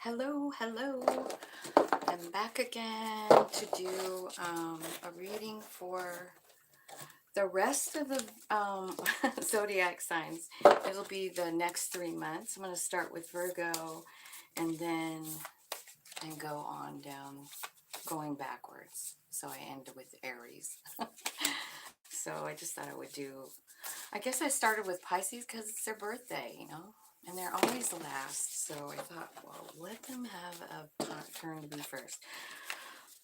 Hello, hello. I'm back again to do a reading for the rest of the zodiac signs. It'll be the next 3 months. I'm going to start with Virgo and then go on down, going backwards. So I end with Aries. So I just thought I would do, I guess I started with Pisces because it's their birthday, and they're always the last. So I thought, well, let them have a turn to be first.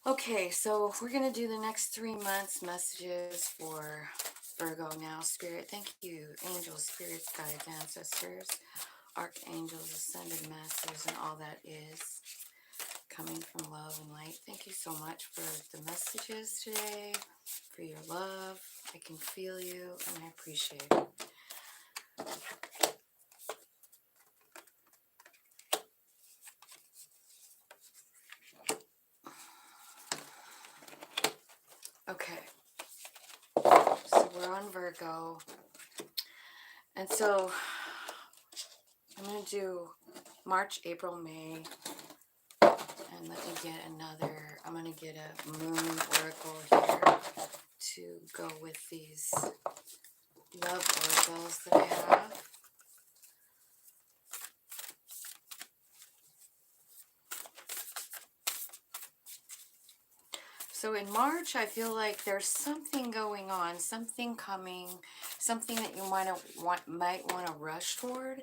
Okay, so we're going to do the next 3 months messages for Virgo now. Spirit, thank you. Angels, spirits, guides, ancestors, archangels, ascended masters, and all that is coming from love and light. Thank you so much for the messages today, for your love. I can feel you, and I appreciate it. Okay, so we're on Virgo, and so I'm going to do March, April, May, and let me get another, I'm going to get a moon oracle here to go with these love oracles that I have. So in March, I feel like there's something going on, something coming, something that you might want to rush toward.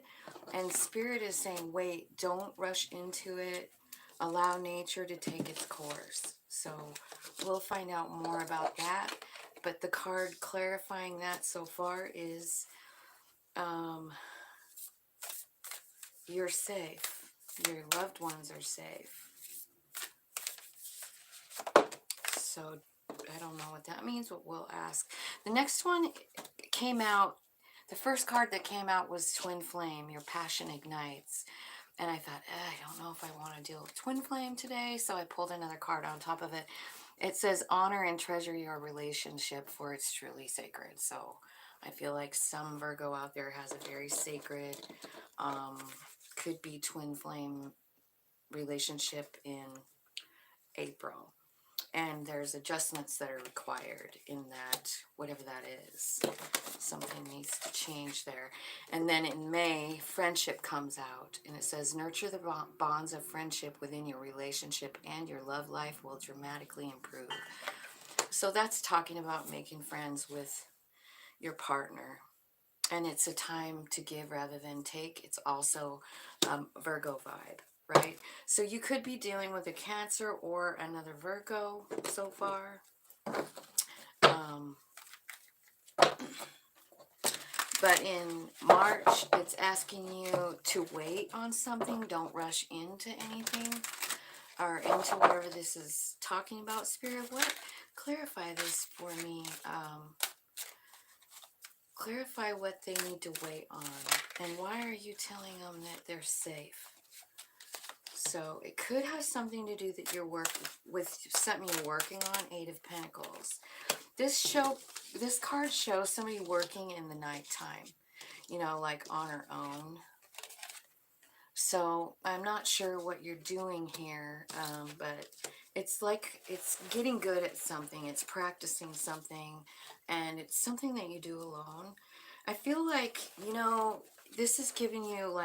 And Spirit is saying, wait, don't rush into it. Allow nature to take its course. So we'll find out more about that. But the card clarifying that so far is you're safe. Your loved ones are safe. So I don't know what that means, but we'll ask. The next one came out, the first card that came out was Twin Flame, your passion ignites. And I thought, I don't know if I want to deal with Twin Flame today, so I pulled another card on top of it. It says, honor and treasure your relationship, for it's truly sacred. So I feel like some Virgo out there has a very sacred, could be Twin Flame relationship in April. And there's adjustments that are required in that, whatever that is. Something needs to change there. And then in May, friendship comes out. And it says, nurture the bonds of friendship within your relationship, and your love life will dramatically improve. So that's talking about making friends with your partner. And it's a time to give rather than take. It's also Virgo vibe. Right? So you could be dealing with a Cancer or another Virgo so far. But in March, it's asking you to wait on something. Don't rush into anything or into whatever this is talking about. Spirit, what? Clarify this for me. Clarify what they need to wait on. And why are you telling them that they're safe? So it could have something to do that you're working with, something you're working on. Eight of Pentacles. This card shows somebody working in the nighttime, like on her own. So I'm not sure what you're doing here, but it's like it's getting good at something. It's practicing something, and it's something that you do alone. I feel like, this is giving you,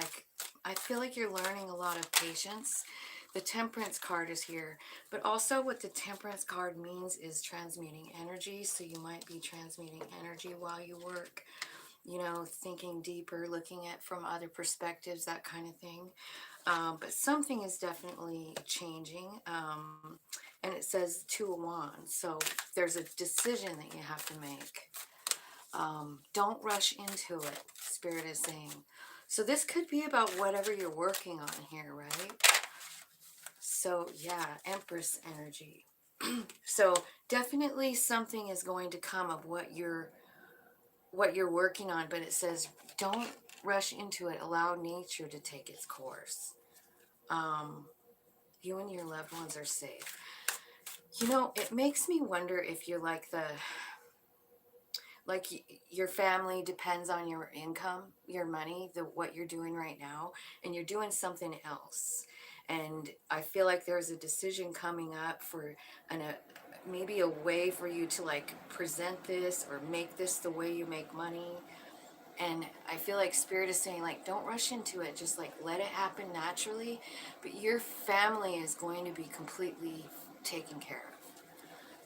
I feel like you're learning a lot of patience. The Temperance card is here, but also what the Temperance card means is transmuting energy. So you might be transmuting energy while you work, thinking deeper, looking at from other perspectives, that kind of thing. But something is definitely changing. And it says Two of Wands. So there's a decision that you have to make. Don't rush into it, Spirit is saying. So this could be about whatever you're working on here, right? So yeah, Empress energy. So definitely something is going to come of what you're working on, but it says don't rush into it. Allow nature to take its course. You and your loved ones are safe. It makes me wonder if you're like like your family depends on your income, your money, what you're doing right now, and you're doing something else. And I feel like there's a decision coming up for maybe a way for you to like present this or make this the way you make money. And I feel like Spirit is saying, like, don't rush into it. Just like let it happen naturally. But your family is going to be completely taken care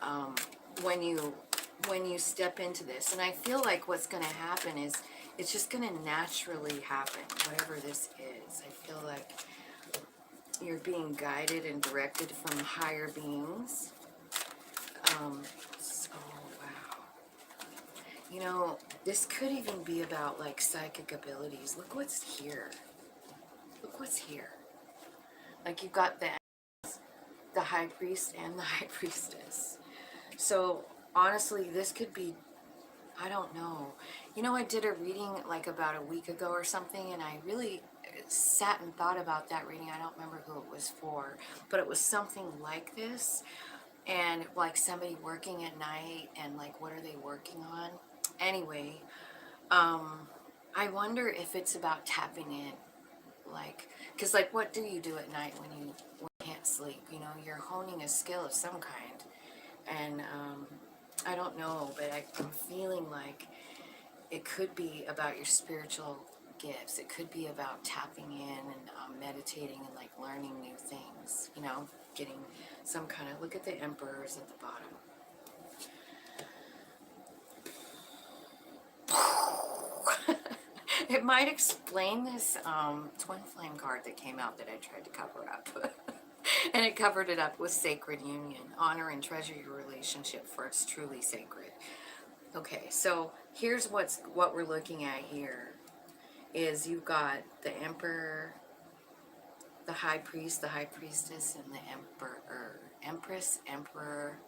of when you step into this. And I feel like what's going to happen is it's just going to naturally happen, whatever this is. I feel like you're being guided and directed from higher beings. So, wow. You know, this could even be about like psychic abilities. Look what's here. Look what's here. Like you've got the high priest and the high priestess. So honestly, this could be, I don't know. You know, I did a reading like about a week ago or something, and I really sat and thought about that reading. I don't remember who it was for, but it was something like this. And like somebody working at night, and like what are they working on? Anyway, I wonder if it's about tapping in, like, because like what do you do at night when you can't sleep? You know, you're honing a skill of some kind. And I don't know, but I'm feeling like it could be about your spiritual gifts. It could be about tapping in and meditating and like learning new things, you know, getting some kind of, look at the emperors at the bottom. It might explain this twin flame card that came out that I tried to cover up. And it covered it up with sacred union. Honor and treasure your relationship, for it's truly sacred. Okay, so here's what we're looking at here is you've got the emperor, the high priest, the high priestess, and the emperor. Empress, emperor,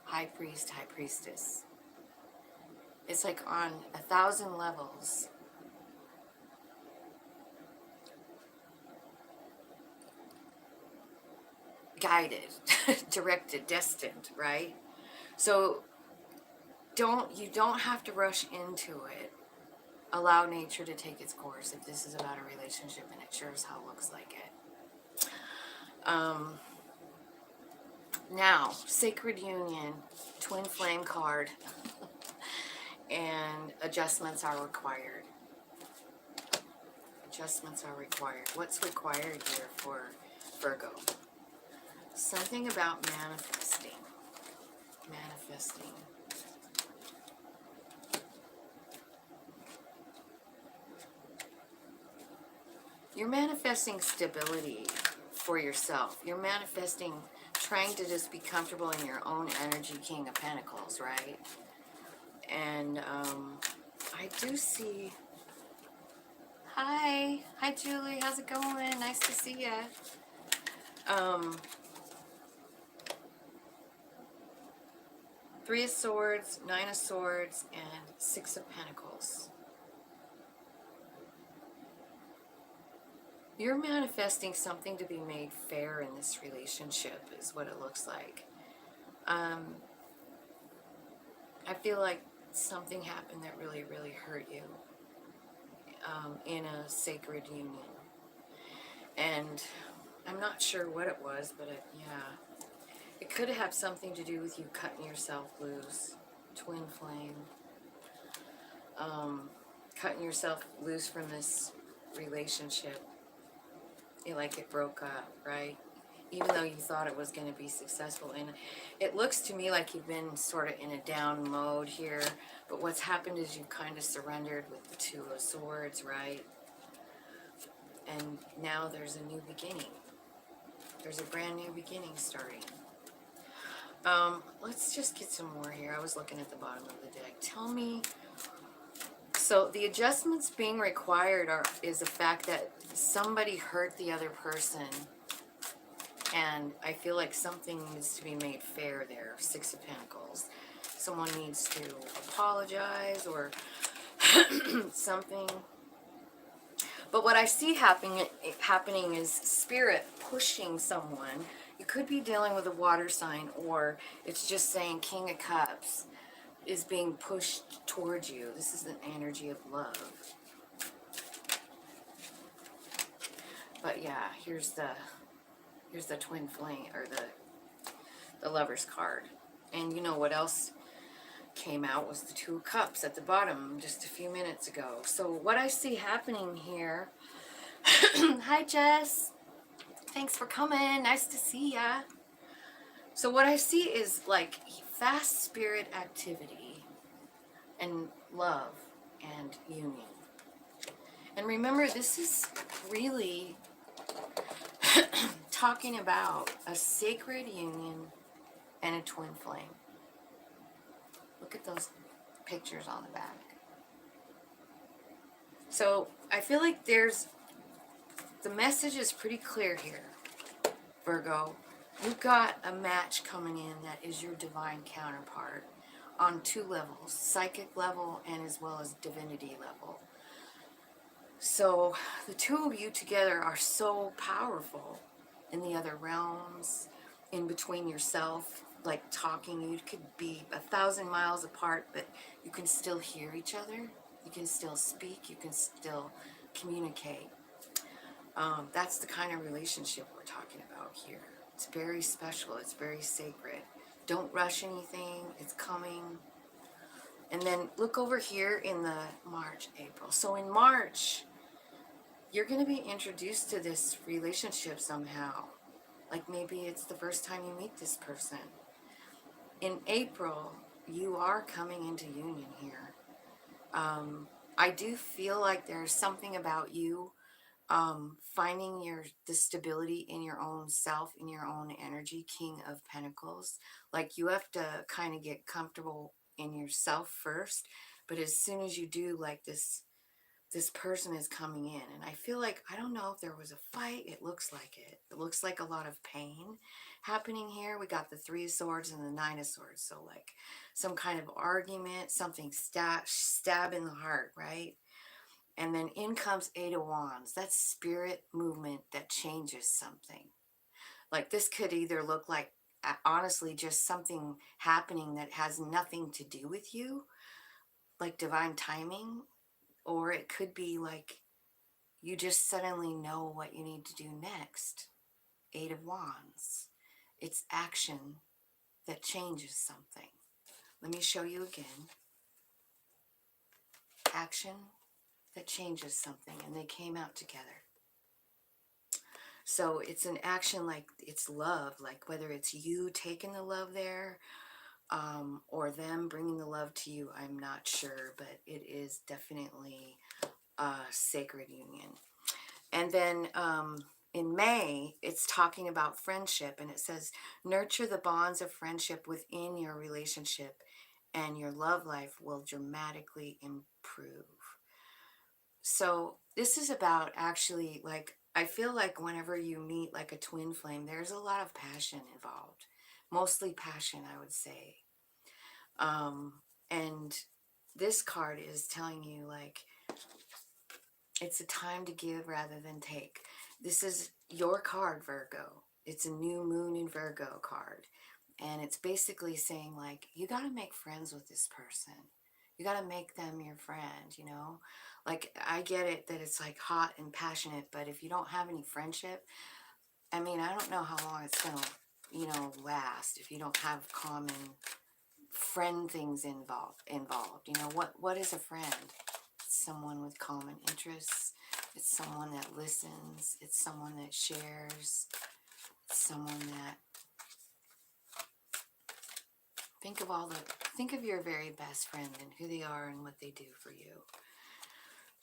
high priest, high priestess. It's like on 1,000 levels. Guided, directed, destined, right? So you don't have to rush into it. Allow nature to take its course if this is about a relationship, and it sure as hell looks like it. Now, sacred union, twin flame card, and adjustments are required. Adjustments are required. What's required here for Virgo? Something about manifesting. Manifesting. You're manifesting stability for yourself. You're manifesting trying to just be comfortable in your own energy, King of Pentacles, right? And I do see... Hi, Julie. How's it going? Nice to see ya. Three of Swords, Nine of Swords, and Six of Pentacles. You're manifesting something to be made fair in this relationship, is what it looks like. I feel like something happened that really, really hurt you in a sacred union. And I'm not sure what it was, but yeah. It could have something to do with you cutting yourself loose. Twin flame. Cutting yourself loose from this relationship. Like it broke up, right? Even though you thought it was going to be successful. And it looks to me like you've been sort of in a down mode here. But what's happened is you kind of surrendered with the Two of Swords, right? And now there's a new beginning. There's a brand new beginning starting. Let's just get some more here. I was looking at the bottom of the deck. Tell me. So the adjustments being required is the fact that somebody hurt the other person. And I feel like something needs to be made fair there. Six of Pentacles. Someone needs to apologize or something. But what I see happening is Spirit pushing someone. You could be dealing with a water sign, or it's just saying King of Cups. is being pushed towards you. This is an energy of love. But yeah, here's the twin flame, or the Lover's card. And you know what else came out was the Two of Cups at the bottom just a few minutes ago. So what I see happening here, hi Jess, thanks for coming, nice to see ya. So what I see is like fast spirit activity and love and union. And remember, this is really talking about a sacred union and a twin flame. Look at those pictures on the back. So I feel like the message is pretty clear here, Virgo. You've got a match coming in that is your divine counterpart on two levels, psychic level and as well as divinity level. So the two of you together are so powerful in the other realms, in between yourself, like talking. You could be 1,000 miles apart, but you can still hear each other. You can still speak. You can still communicate. That's the kind of relationship we're talking about here. It's very special. It's very sacred. Don't rush anything. It's coming. And then look over here in the March, April. So in March, you're going to be introduced to this relationship somehow. Like maybe it's the first time you meet this person. In April, you are coming into union here. I do feel like there's something about you finding the stability in your own self, in your own energy, King of Pentacles. Like you have to kind of get comfortable in yourself first, but as soon as you do, like this person is coming in, and I feel like, I don't know if there was a fight. It looks like it. It looks like a lot of pain happening here. We got the Three of Swords and the Nine of Swords, so like some kind of argument, something stab in the heart, right? And then in comes Eight of Wands. That's spirit movement that changes something. Like this could either look like, honestly, just something happening that has nothing to do with you, like divine timing, or it could be like you just suddenly know what you need to do next. Eight of Wands. It's action that changes something. Let me show you again. Action that changes something, and they came out together. So it's an action, like it's love, like whether it's you taking the love there, or them bringing the love to you, I'm not sure, but it is definitely a sacred union. And then in May, it's talking about friendship, and it says, nurture the bonds of friendship within your relationship, and your love life will dramatically improve. So this is about actually, like, I feel like whenever you meet like a twin flame, there's a lot of passion involved, mostly passion, I would say. And this card is telling you, like, it's a time to give rather than take. This is your card, Virgo. It's a new moon in Virgo card. And it's basically saying, like, you got to make friends with this person. You got to make them your friend, you know? Like, I get it that it's like hot and passionate, but if you don't have any friendship, I mean, I don't know how long it's going to, you know, last if you don't have common friend things involved. You know, what is a friend? It's someone with common interests. It's someone that listens. It's someone that shares. It's someone that think of your very best friend and who they are and what they do for you.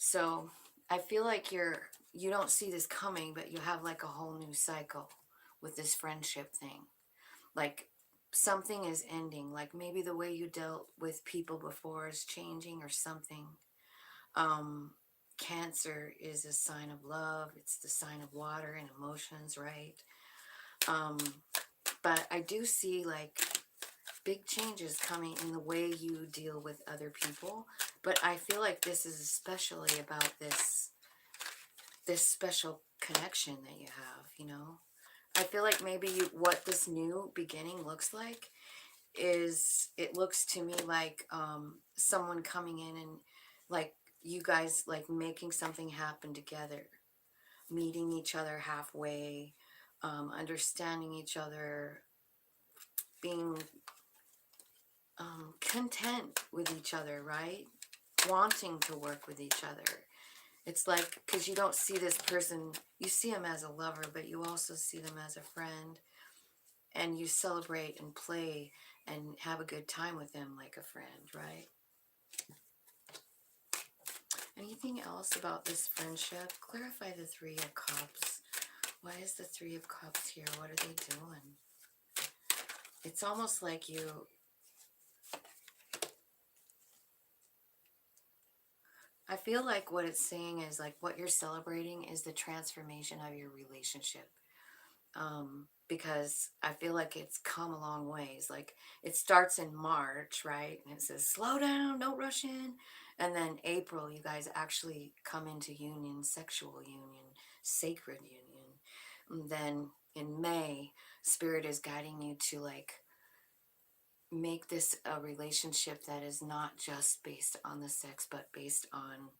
So I feel like you don't see this coming, but you have like a whole new cycle with this friendship thing. Like something is ending, like maybe the way you dealt with people before is changing or something. Cancer is a sign of love. It's the sign of water and emotions, right? But I do see like big changes coming in the way you deal with other people. But I feel like this is especially about this special connection that you have, you know? I feel like maybe what this new beginning looks like it looks to me like someone coming in and like you guys like making something happen together, meeting each other halfway, understanding each other, being content with each other, right? Wanting to work with each other. It's like, because you don't see this person, you see them as a lover, but you also see them as a friend, and you celebrate and play and have a good time with them like a friend, right? Anything else about this friendship? Clarify the Three of Cups. Why is the Three of Cups here? What are they doing? It's almost like I feel like what it's saying is like what you're celebrating is the transformation of your relationship. Because I feel like it's come a long ways. Like it starts in March, right? And it says, slow down, don't rush in. And then April, you guys actually come into union, sexual union, sacred union. And then in May, Spirit is guiding you to like make this a relationship that is not just based on the sex, but based on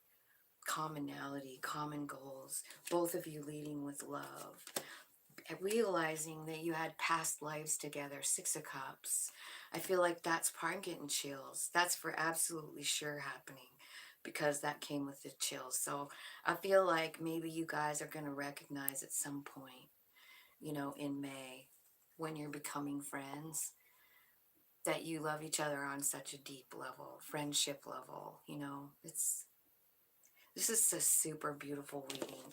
commonality, common goals, both of you leading with love, realizing that you had past lives together. Six of Cups. I feel like that's part. I'm getting chills. That's for absolutely sure happening because that came with the chills. So I feel like maybe you guys are going to recognize at some point, you know, in May when you're becoming friends, that you love each other on such a deep level, friendship level. You know, this is a super beautiful reading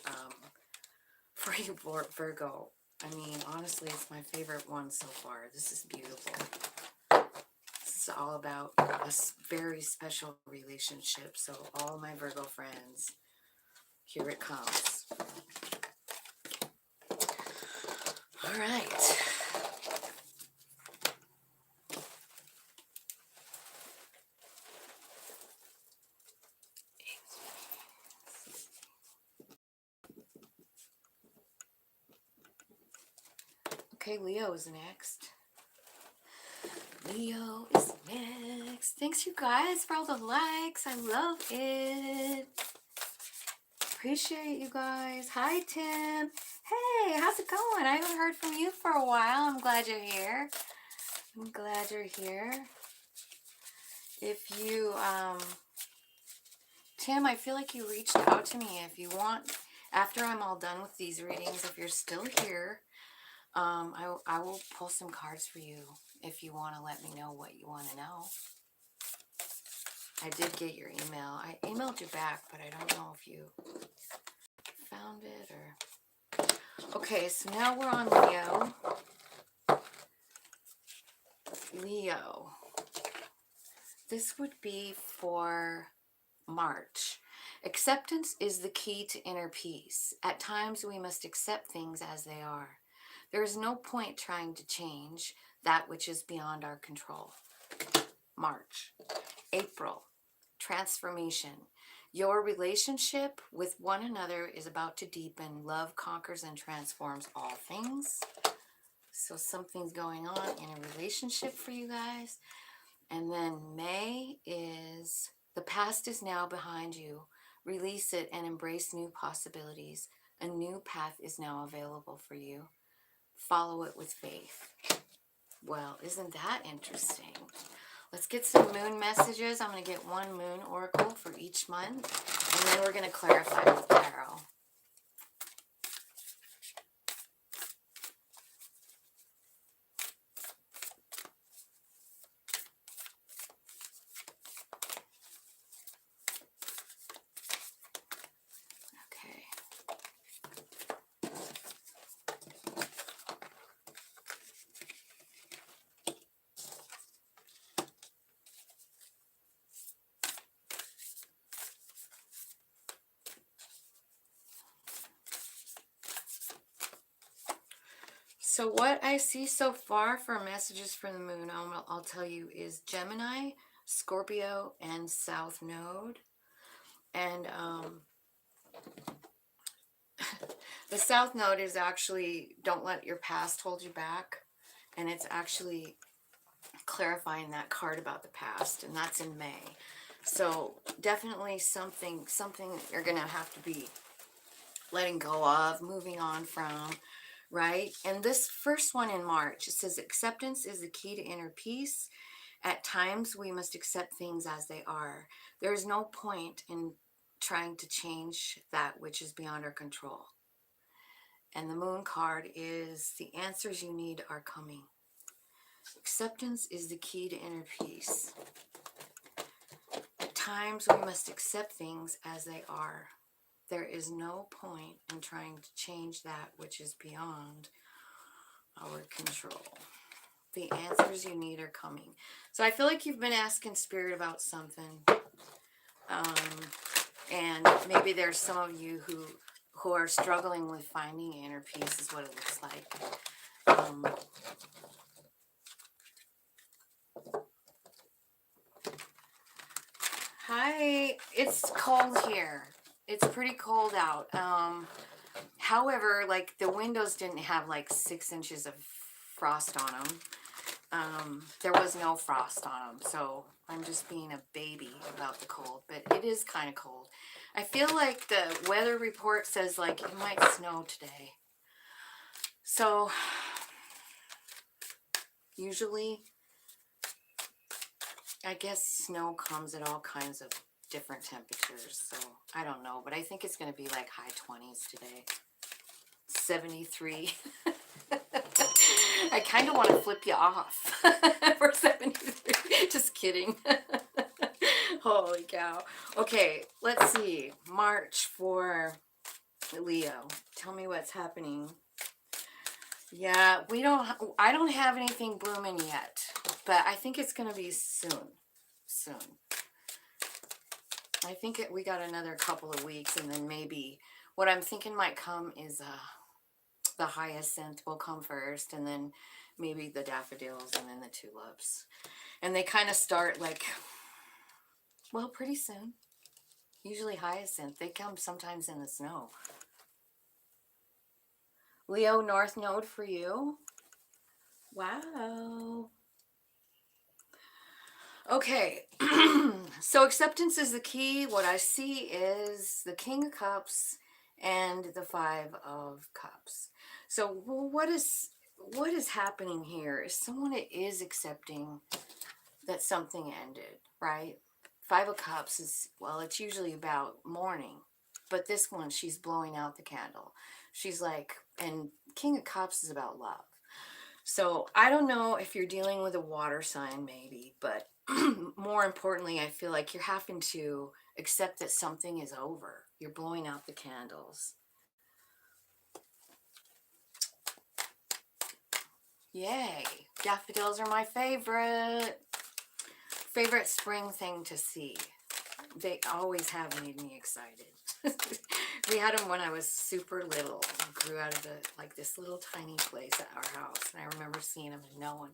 for you, Virgo. I mean, honestly, it's my favorite one so far. This is beautiful. This is all about a very special relationship. So all my Virgo friends, here it comes. All right. Okay, Leo is next. Leo is next. Thanks, you guys, for all the likes. I love it. Appreciate you guys. Hi, Tim. Hey, how's it going? I haven't heard from you for a while. I'm glad you're here. I'm glad you're here. If you, Tim, I feel like you reached out to me. If you want, after I'm all done with these readings, if you're still here, I will pull some cards for you if you want to let me know what you want to know. I did get your email. I emailed you back, but I don't know if you found it or... Okay, so now we're on Leo. Leo. This would be for March. Acceptance is the key to inner peace. At times we must accept things as they are. There is no point trying to change that which is beyond our control. March. April. Transformation. Your relationship with one another is about to deepen. Love conquers and transforms all things. So something's going on in a relationship for you guys. And then May is the past is now behind you. Release it and embrace new possibilities. A new path is now available for you. Follow it with faith. Well, isn't that interesting? Let's get some moon messages. I'm going to get one moon oracle for each month. And then we're going to clarify with tarot. Okay. So what I see so far for messages for the moon, I'll tell you, is Gemini, Scorpio, and South Node. And the South Node is actually, don't let your past hold you back. And it's actually clarifying that card about the past, and that's in May. So definitely something you're gonna have to be letting go of, moving on from, right? And this first one in March, it says acceptance is the key to inner peace. At times we must accept things as they are. There is no point in trying to change that which is beyond our control. And the moon card is the answers you need are coming. Acceptance is the key to inner peace. At times we must accept things as they are. There is no point in trying to change that which is beyond our control. The answers you need are coming. So I feel like you've been asking Spirit about something. And maybe there's some of you who are struggling with finding inner peace is what it looks like. Hi, it's cold here. It's pretty cold out. However, like the windows didn't have like 6 inches of frost on them. There was no frost on them, so I'm just being a baby about the cold, but it is kind of cold. I feel like the weather report says like it might snow today. So usually I guess snow comes at all kinds of different temperatures, so I don't know, but I think it's going to be like high 20s today. 73. I kind of want to flip you off for 73. Just kidding. Holy cow. Okay, let's see. March for Leo. Tell me what's happening. Yeah, I don't have anything blooming yet, but I think it's going to be soon. I think we got another couple of weeks, and then maybe what I'm thinking might come is the hyacinth will come first, and then maybe the daffodils, and then the tulips. And they kind of start like, well, pretty soon. Usually hyacinth, they come sometimes in the snow. Leo, North Node for you. Wow. Okay, so acceptance is the key. What I see is the King of Cups and the Five of Cups. So what is happening here is someone is accepting that something ended, right? Five of Cups is, well, it's usually about mourning, but this one, she's blowing out the candle. She's like, and King of Cups is about love. So I don't know if you're dealing with a water sign maybe, but more importantly, I feel like you're having to accept that something is over. You're blowing out the candles. Yay. Daffodils are my favorite spring thing to see. They always have made me excited. We had them when I was super little. We grew out of this little tiny place at our house, and I remember seeing them and knowing,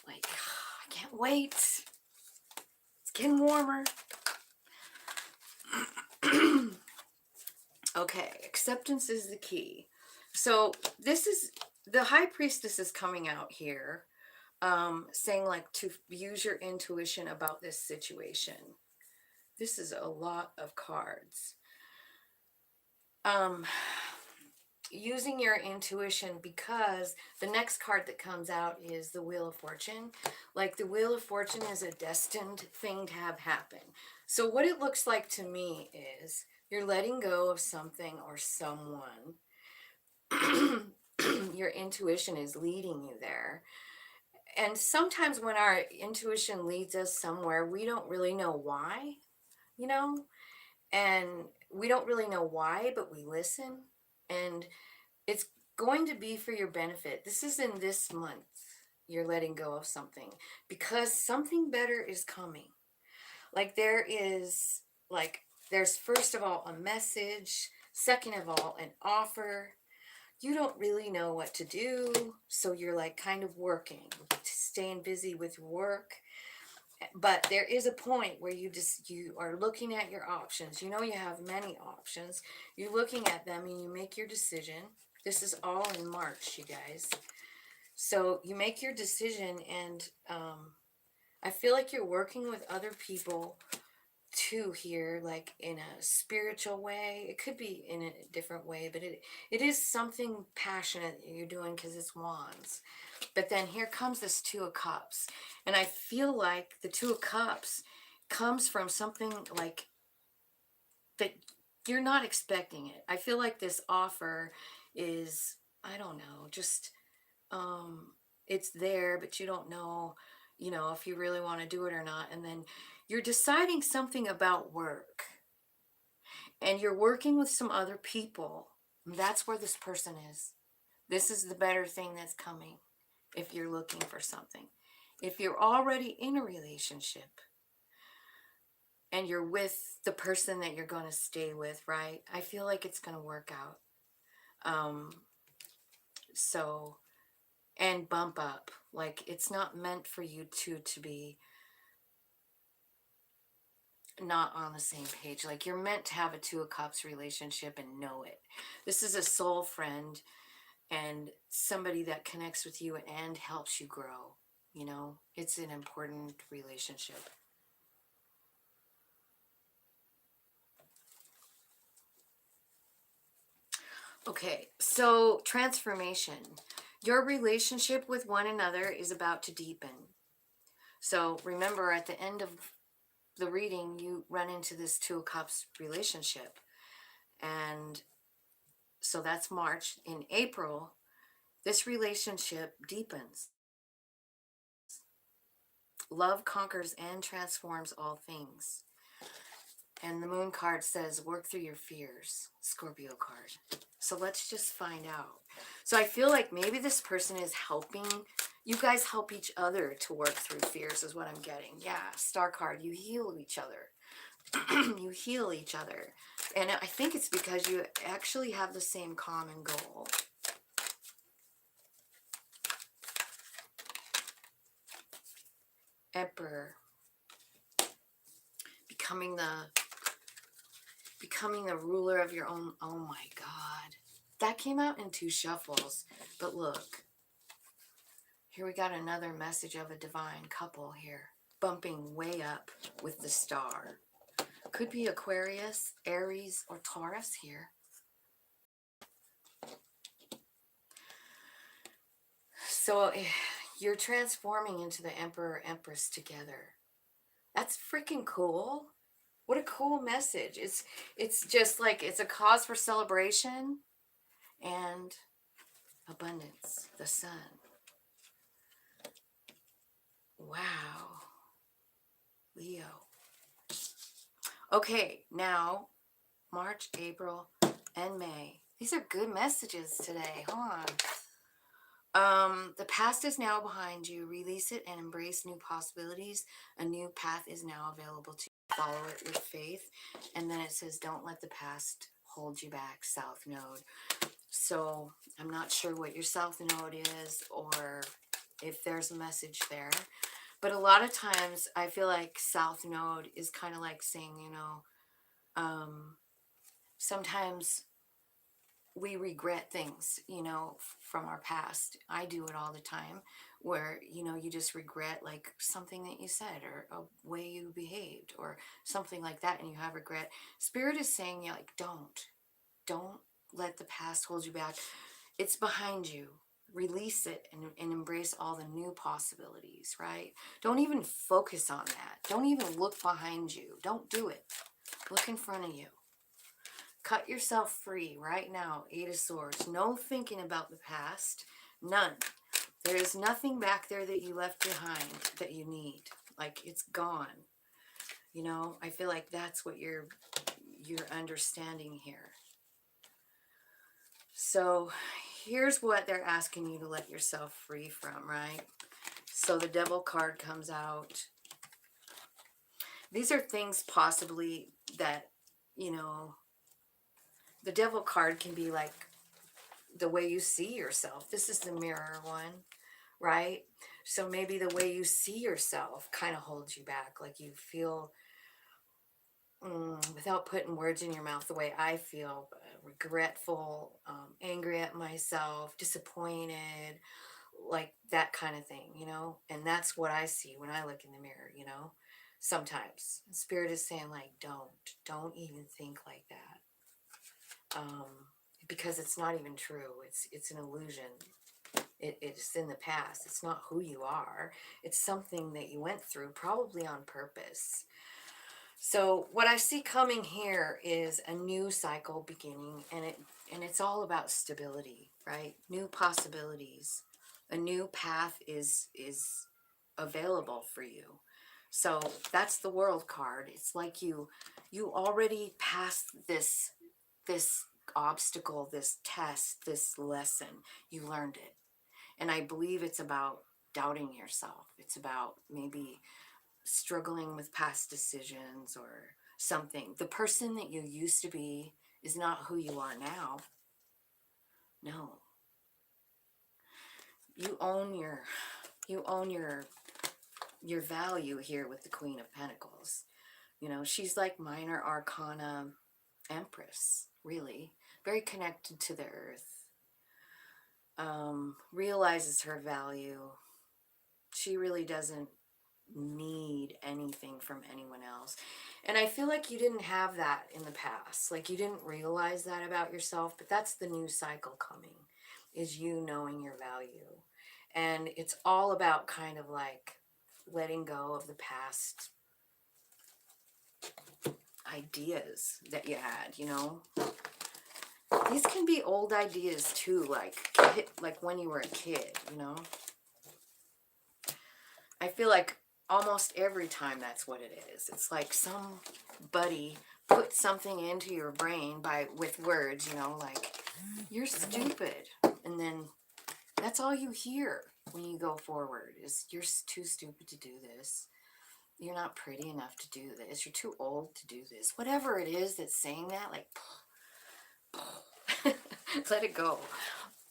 like, I can't wait. It's getting warmer. Okay, acceptance is the key. So this is the High Priestess is coming out here, saying like to use your intuition about this situation. This is a lot of cards. Using your intuition, because the next card that comes out is the Wheel of Fortune. Like the Wheel of Fortune is a destined thing to have happen. So what it looks like to me is you're letting go of something or someone. Your intuition is leading you there. And sometimes when our intuition leads us somewhere, we don't really know why, you know? And we don't really know why, but we listen. And it's going to be for your benefit. This is in this month. You're letting go of something because something better is coming. Like there's first of all a message, second of all an offer. You don't really know what to do, so you're like kind of working, staying busy with work. But there is a point where you are looking at your options. You know you have many options. You're looking at them and you make your decision. This is all in March, you guys. So you make your decision, and I feel like you're working with other people too here, like in a spiritual way. It could be in a different way, but it is something passionate you're doing because it's wands. But then here comes this Two of Cups, and I feel like the Two of Cups comes from something like that you're not expecting it. I feel like this offer is, I don't know, just um it's there, but you don't know, if you really want to do it or not. And then you're deciding something about work, and you're working with some other people. That's where this person is. This is the better thing that's coming if you're looking for something. If you're already in a relationship and you're with the person that you're going to stay with, right? I feel like it's going to work out. Um, so, and bump up. Like, it's not meant for you two to be not on the same page. Like, you're meant to have a Two of Cups relationship and know it. This is a soul friend and somebody that connects with you and helps you grow. It's an important relationship. Okay, so transformation. Your relationship with one another is about to deepen. So remember, at the end of the reading, you run into this Two of Cups relationship. And so that's March. In April, this relationship deepens. Love conquers and transforms all things. And the Moon card says, work through your fears, Scorpio card. So let's just find out. So I feel like maybe this person is helping. You guys help each other to work through fears is what I'm getting. Yeah, Star card, you heal each other. You heal each other. And I think it's because you actually have the same common goal. Emperor. Becoming the ruler of your own. Oh my God. That came out in 2 shuffles. But look. Here we got another message of a divine couple here. Bumping way up with the star. Could be Aquarius, Aries, or Taurus here. So you're transforming into the Emperor, Empress together. That's freaking cool. What a cool message. It's just like it's a cause for celebration and abundance. The sun. Wow. Leo. Okay, now March, April, and May. These are good messages today. Hold on. The past is now behind you. Release it and embrace new possibilities. A new path is now available to you. Follow it with faith. And then it says, don't let the past hold you back, South Node. So I'm not sure what your South Node is or if there's a message there. But a lot of times I feel like South Node is kind of like saying, sometimes we regret things, from our past. I do it all the time where, you just regret like something that you said or a way you behaved or something like that, and you have regret. Spirit is saying, yeah, like, don't let the past hold you back. It's behind you. Release it and embrace all the new possibilities, right? Don't even focus on that. Don't even look behind you. Don't do it. Look in front of you. Cut yourself free right now, 8 of Swords. No thinking about the past. None. There is nothing back there that you left behind that you need. Like, it's gone. I feel like that's what you're understanding here. So here's what they're asking you to let yourself free from, right? So the Devil card comes out. These are things possibly that, the Devil card can be like the way you see yourself. This is the Mirror one, right? So maybe the way you see yourself kind of holds you back. Like you feel, without putting words in your mouth, the way I feel, regretful, angry at myself, disappointed, like that kind of thing, you know? And that's what I see when I look in the mirror, you know? Sometimes spirit is saying like, don't even think like that. Because it's not even true. It's an illusion. It's in the past. It's not who you are. It's something that you went through, probably on purpose. So what I see coming here is a new cycle beginning, and it's all about stability, right? New possibilities. A new path is available for you. So that's the World card. It's like you already passed this obstacle, this test, this lesson. You learned it. And I believe it's about doubting yourself. It's about maybe struggling with past decisions or something. The person that you used to be is not who you are now. No. You own your value here with the Queen of Pentacles. You know, she's like minor arcana empress, really. Very connected to the earth. Realizes her value. She really doesn't need anything from anyone else. And I feel like you didn't have that in the past. Like you didn't realize that about yourself, but that's the new cycle coming, is you knowing your value. And it's all about kind of like letting go of the past ideas that you had, you know. These can be old ideas too, like when you were a kid, you know. I feel like almost every time that's what it is. It's like somebody put something into your brain with words, you know, like you're stupid, and then that's all you hear when you go forward is you're too stupid to do this. You're not pretty enough to do this. You're too old to do this. Whatever it is that's saying that, like, let it go.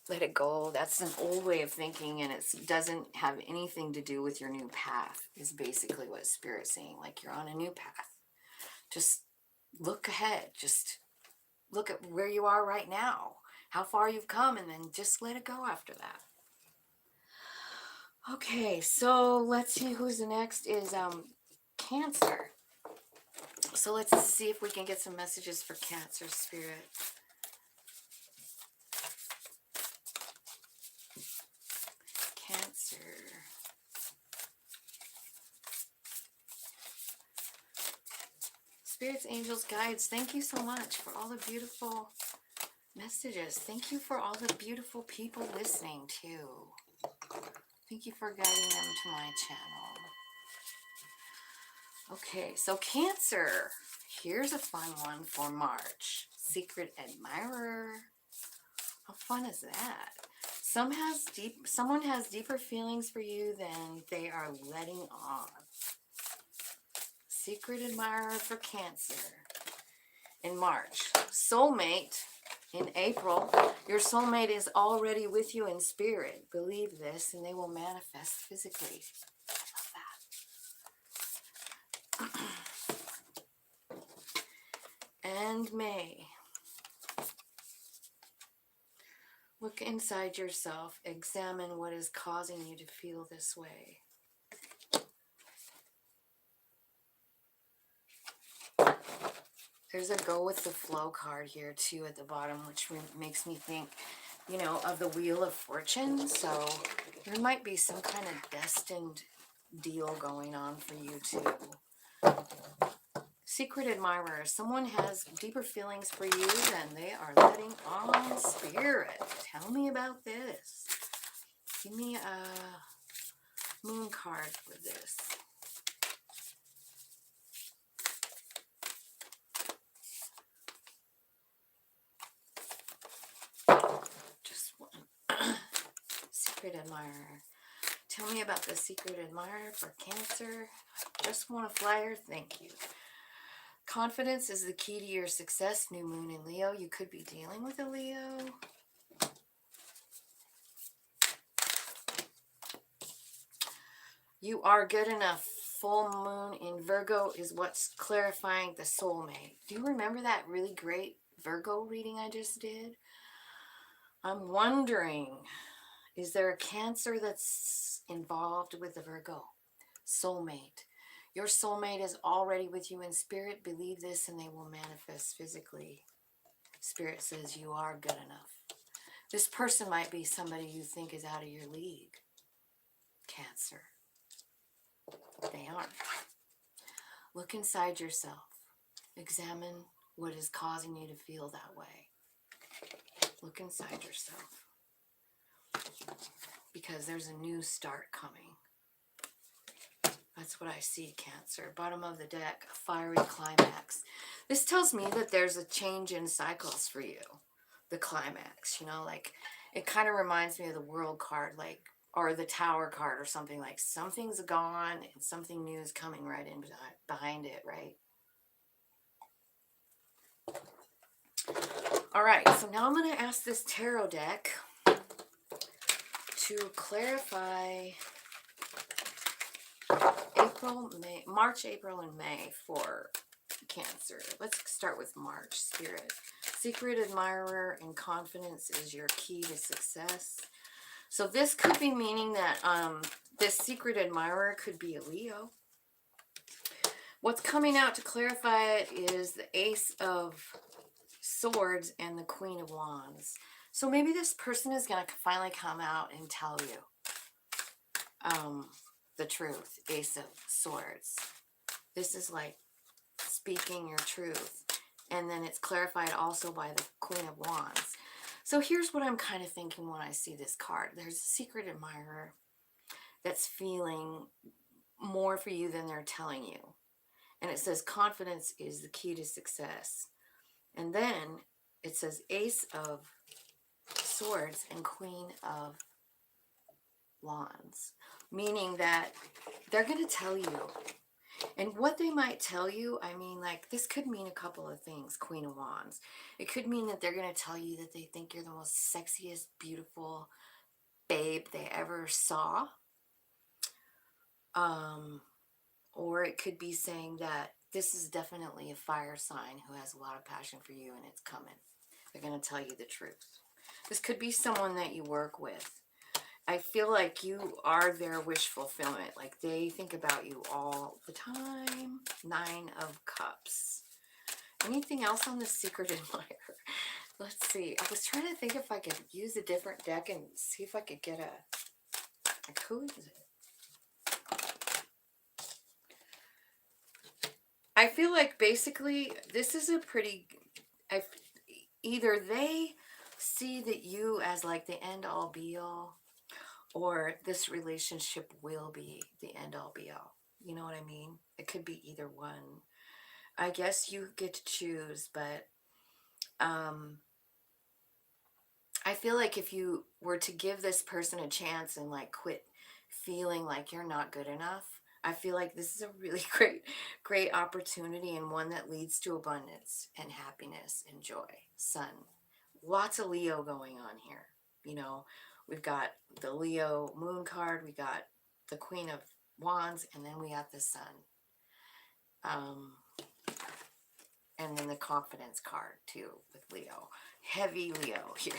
Let it go. That's an old way of thinking, and it doesn't have anything to do with your new path, is basically what Spirit's saying. Like, you're on a new path. Just look ahead. Just look at where you are right now, how far you've come, and then just let it go after that. Okay, so let's see who's the next is Cancer. So let's see if we can get some messages for Cancer Spirit. Cancer. Spirits, angels, guides, thank you so much for all the beautiful messages. Thank you for all the beautiful people listening too. Thank you for guiding them to my channel. Okay, so Cancer. Here's a fun one for March. Secret Admirer. How fun is that? Someone has deeper feelings for you than they are letting on. Secret Admirer for Cancer. In March. Soulmate in April. Your soulmate is already with you in spirit. Believe this and they will manifest physically. I love that. And May. Look inside yourself. Examine what is causing you to feel this way. There's a go with the flow card here too at the bottom, which makes me think, you know, of the Wheel of Fortune. So there might be some kind of destined deal going on for you too. Secret Admirer. Someone has deeper feelings for you than they are letting on. Spirit. Tell me about this. Give me a moon card for this. Just one. Secret Admirer. Tell me about the Secret Admirer for Cancer. Just want a flyer. Thank you. Confidence is the key to your success. New moon in Leo. You could be dealing with a Leo. You are good enough. Full moon in Virgo is what's clarifying the soulmate. Do you remember that really great Virgo reading I just did? I'm wondering Is there a Cancer that's involved with the Virgo? Soulmate. Your soulmate is already with you in spirit. Believe this and they will manifest physically. Spirit says you are good enough. This person might be somebody you think is out of your league. Cancer. They aren't. Look inside yourself. Examine what is causing you to feel that way. Look inside yourself. Because there's a new start coming. That's what I see, Cancer. Bottom of the deck, a fiery climax. This tells me that there's a change in cycles for you. The climax, you know, like it kind of reminds me of the World card, like, or the Tower card or something, like something's gone and something new is coming right in behind it, right? All right, so now I'm going to ask this tarot deck to clarify March, April, and May for Cancer. Let's start with March. Spirit. Secret admirer and confidence is your key to success. So this could be meaning that this secret admirer could be a Leo. What's coming out to clarify it is the Ace of Swords and the Queen of Wands. So maybe this person is going to finally come out and tell you the truth. Ace of Swords. This is like speaking your truth. And then it's clarified also by the Queen of Wands. So here's what I'm kind of thinking when I see this card. There's a secret admirer that's feeling more for you than they're telling you. And it says confidence is the key to success. And then it says Ace of Swords and Queen of Wands. Meaning that they're going to tell you. And what they might tell you, I mean, like, this could mean a couple of things, Queen of Wands. It could mean that they're going to tell you that they think you're the most sexiest, beautiful babe they ever saw. Or it could be saying that this is definitely a fire sign who has a lot of passion for you and it's coming. They're going to tell you the truth. This could be someone that you work with. I feel like you are their wish fulfillment. Like they think about you all the time. 9 of Cups. Anything else on the secret admirer? Let's see. I was trying to think if I could use a different deck and see if I could get like who is it? I feel like basically this is a pretty, either they see that you as like the end all be all, or this relationship will be the end all be all. You know what I mean? It could be either one. I guess you get to choose, but I feel like if you were to give this person a chance and like quit feeling like you're not good enough, I feel like this is a really great opportunity and one that leads to abundance and happiness and joy. Sun. Lots of Leo going on here. You know, we've got the Leo moon card, we got the Queen of Wands, and then we got the Sun. And then the confidence card too with Leo. Heavy Leo here.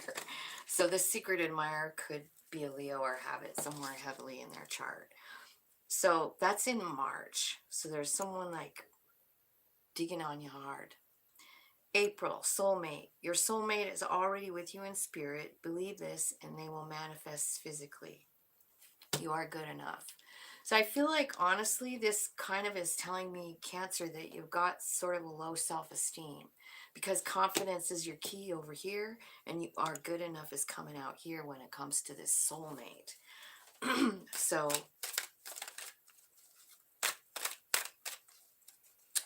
So the secret admirer could be a Leo or have it somewhere heavily in their chart. So that's in March. So there's someone like digging on you hard. April, soulmate. Your soulmate is already with you in spirit. Believe this and they will manifest physically. You are good enough. So I feel like, honestly, this kind of is telling me, Cancer, that you've got sort of a low self-esteem because confidence is your key over here and you are good enough is coming out here when it comes to this soulmate. So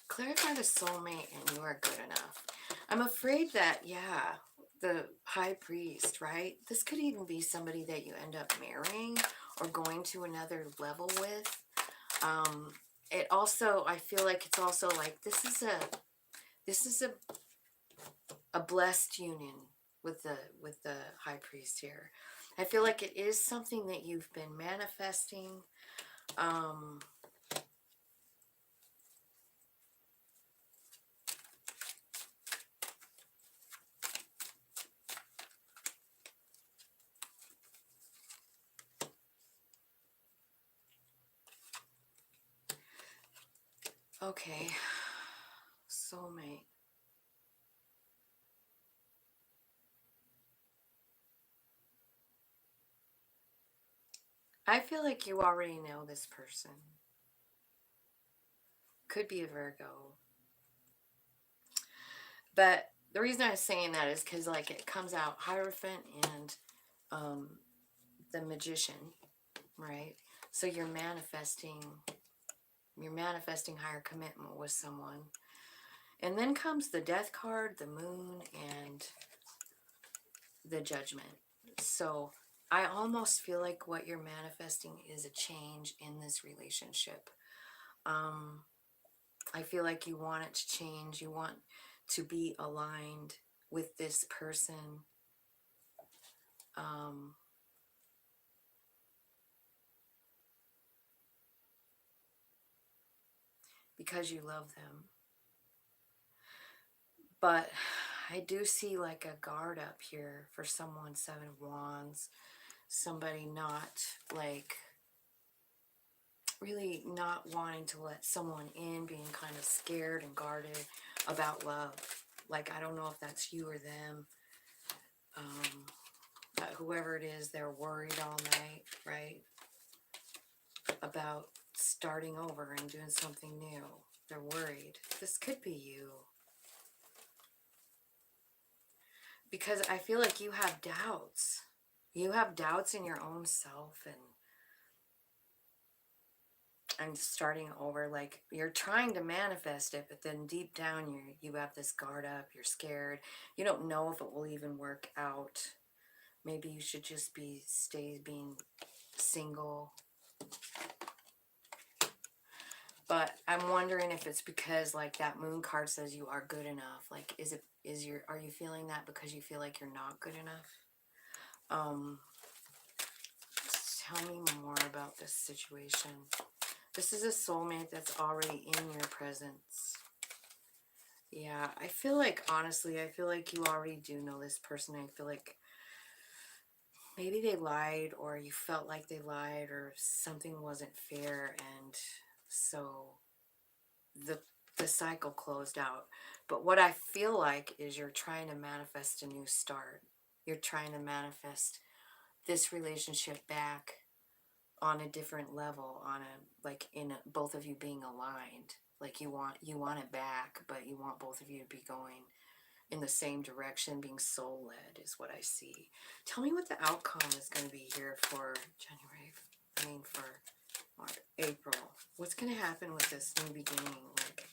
clarify the soulmate and you are good enough. I'm afraid that, yeah, the high priest, right? This could even be somebody that you end up marrying or going to another level with. It also, I feel like it's also like this is a blessed union with the high priest here. I feel like it is something that you've been manifesting. Okay. Soulmate. I feel like you already know this person. Could be a Virgo. But the reason I was saying that is because, like, it comes out Hierophant and um, the Magician, right? So you're manifesting higher commitment with someone. And then comes the Death card, the Moon, and the Judgment. So I almost feel like what you're manifesting is a change in this relationship. Um, I feel like you want it to change. You want to be aligned with this person. Um, because you love them. But I do see like a guard up here for someone, 7 of Wands. Somebody not like really not wanting to let someone in, being kind of scared and guarded about love. Like, I don't know if that's you or them. But whoever it is, they're worried all night, right? About starting over and doing something new. They're worried. This could be you. Because I feel like you have doubts. You have doubts in your own self, and starting over. Like, you're trying to manifest it, but then deep down you have this guard up. You're scared. You don't know if it will even work out. Maybe you should just stay being single. But I'm wondering if it's because, like, that Moon card says you are good enough. Like, are you feeling that because you feel like you're not good enough? Tell me more about this situation. This is a soulmate that's already in your presence. Yeah, I feel like, honestly, I feel like you already do know this person. I feel like maybe they lied, or you felt like they lied, or something wasn't fair, and so the cycle closed out. But what I feel like is you're trying to manifest a new start. You're trying to manifest this relationship back on a different level, on a, like, both of you being aligned. Like, you want it back, but you want both of you to be going in the same direction, being soul led is what I see. Tell me what the outcome is going to be here for for March, April. What's going to happen with this new beginning? Like,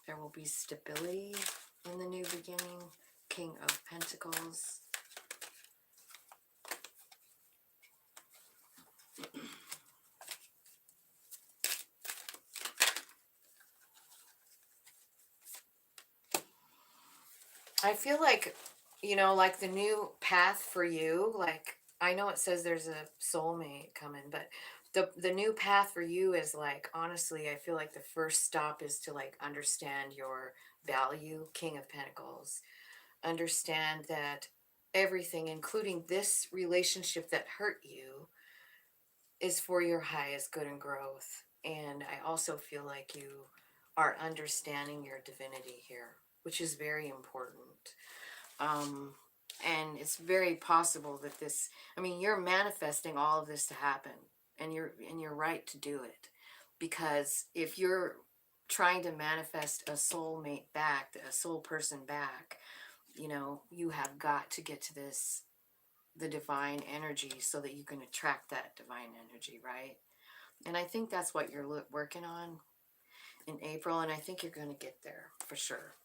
there will be stability in the new beginning. King of Pentacles. I feel like, like the new path for you, like, I know it says there's a soulmate coming, but the new path for you is, like, honestly, I feel like the first stop is to, like, understand your value, King of Pentacles. Understand that everything, including this relationship that hurt you, is for your highest good and growth. And I also feel like you are understanding your divinity here, which is very important. And it's very possible that you're manifesting all of this to happen, and you're right to do it, because if you're trying to manifest a soulmate back, a soul person back, you have got to get to the divine energy so that you can attract that divine energy, right? And I think that's what you're working on in April, and I think you're going to get there for sure.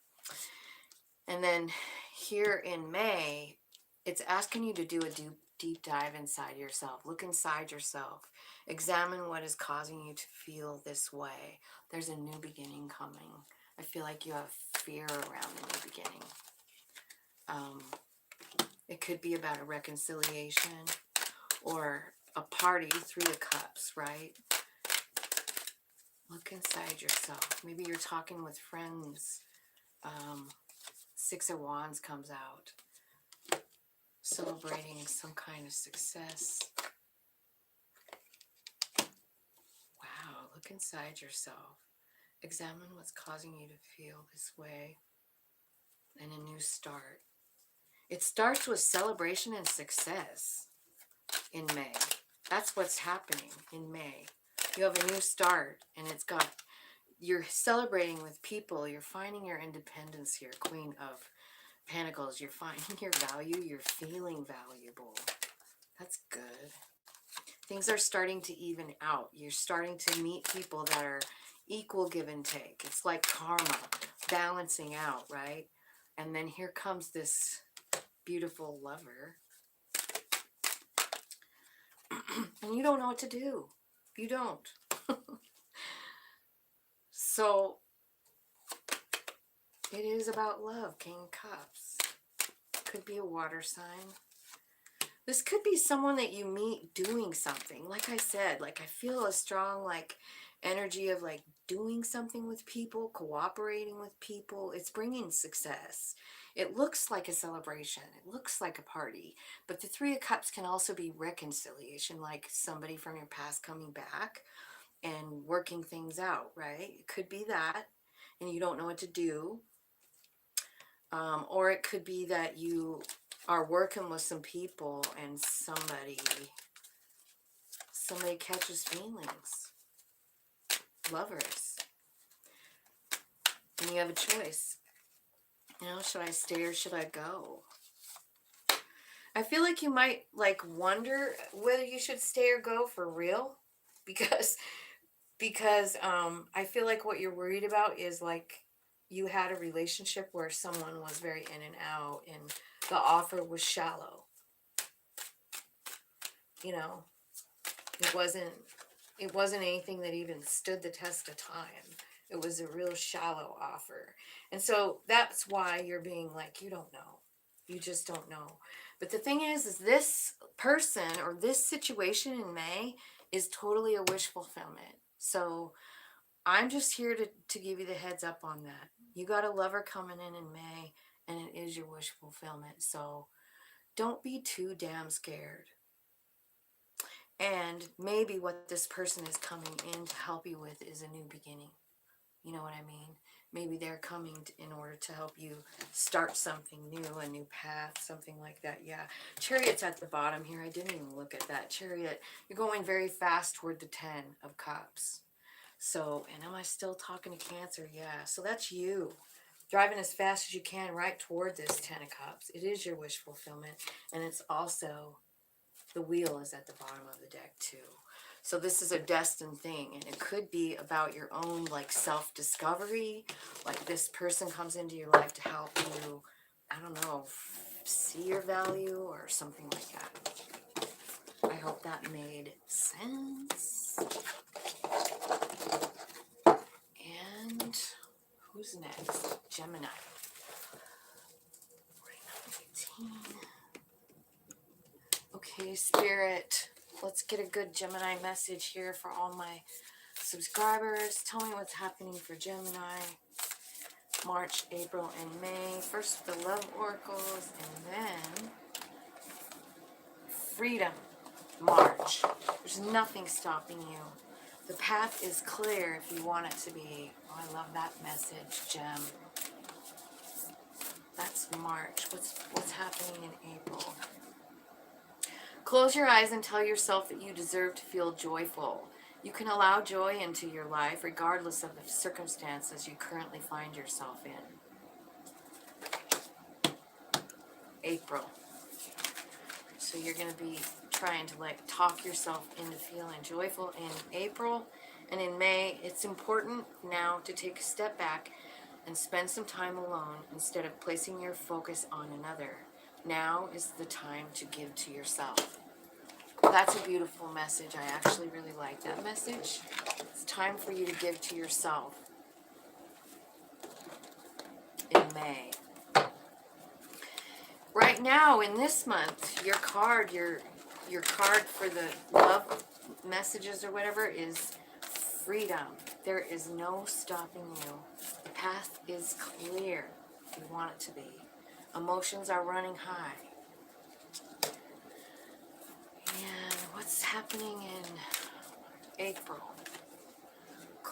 And then here in May, it's asking you to do a deep dive inside yourself. Look inside yourself. Examine what is causing you to feel this way. There's a new beginning coming. I feel like you have fear around the new beginning. It could be about a reconciliation or a party, 3 of Cups, right? Look inside yourself. Maybe you're talking with friends. 6 of Wands comes out. Celebrating some kind of success. Wow, Look inside yourself. Examine what's causing you to feel this way, and a new start. It starts with celebration and success in May. That's what's happening in May. You have a new start, and you're celebrating with people. You're finding your independence here, Queen of Pentacles. You're finding your value. You're feeling valuable. That's good. Things are starting to even out. You're starting to meet people that are equal give and take. It's like karma, balancing out, right? And then here comes this beautiful lover. And you don't know what to do. You don't. So it is about love, King of Cups. Could be a water sign. This could be someone that you meet doing something. Like I said, like I feel a strong like energy of like doing something with people, cooperating with people. It's bringing success. It looks like a celebration. It looks like a party. But the Three of Cups can also be reconciliation, like somebody from your past coming back and working things out, right? It could be that, and you don't know what to do. Or it could be that you are working with some people and somebody catches feelings. Lovers. And you have a choice. You know, should I stay or should I go? I feel like you might like wonder whether you should stay or go for real. Because I feel like what you're worried about is like you had a relationship where someone was very in and out and the offer was shallow. You know, it wasn't anything that even stood the test of time. It was a real shallow offer. And so that's why you're being like, you don't know. You just don't know. But the thing is this person or this situation in May is totally a wish fulfillment. So I'm just here to give you the heads up on that. You got a lover coming in May, and it is your wish fulfillment. So don't be too damn scared. And maybe what this person is coming in to help you with is a new beginning. You know what I mean? Maybe they're coming in order to help you start something new, a new path, something like that. Yeah. Chariot's at the bottom here. I didn't even look at that. Chariot, you're going very fast toward the 10 of Cups. So, and am I still talking to Cancer? Yeah. So that's you. Driving as fast as you can right toward this 10 of Cups. It is your wish fulfillment. And it's also, the wheel is at the bottom of the deck too. So this is a destined thing, and it could be about your own like self-discovery. Like this person comes into your life to help you, I don't know, see your value or something like that. I hope that made sense. And who's next? Gemini. 49, 18. Okay, Spirit. Let's get a good Gemini message here for all my subscribers. Tell me what's happening for Gemini. March, April, and May. First the love oracles, and then freedom. March. There's nothing stopping you. The path is clear if you want it to be. Oh, I love that message, Gem. That's March. What's happening in April? Close your eyes and tell yourself that you deserve to feel joyful. You can allow joy into your life regardless of the circumstances you currently find yourself in. April. So you're going to be trying to like talk yourself into feeling joyful in April. And in May, it's important now to take a step back and spend some time alone instead of placing your focus on another. Now is the time to give to yourself. That's a beautiful message. I actually really like that message. It's time for you to give to yourself in May. Right now, in this month, your card for the love messages or whatever is freedom. There is no stopping you. The path is clear if you want it to be. Emotions are running high. And what's happening in April?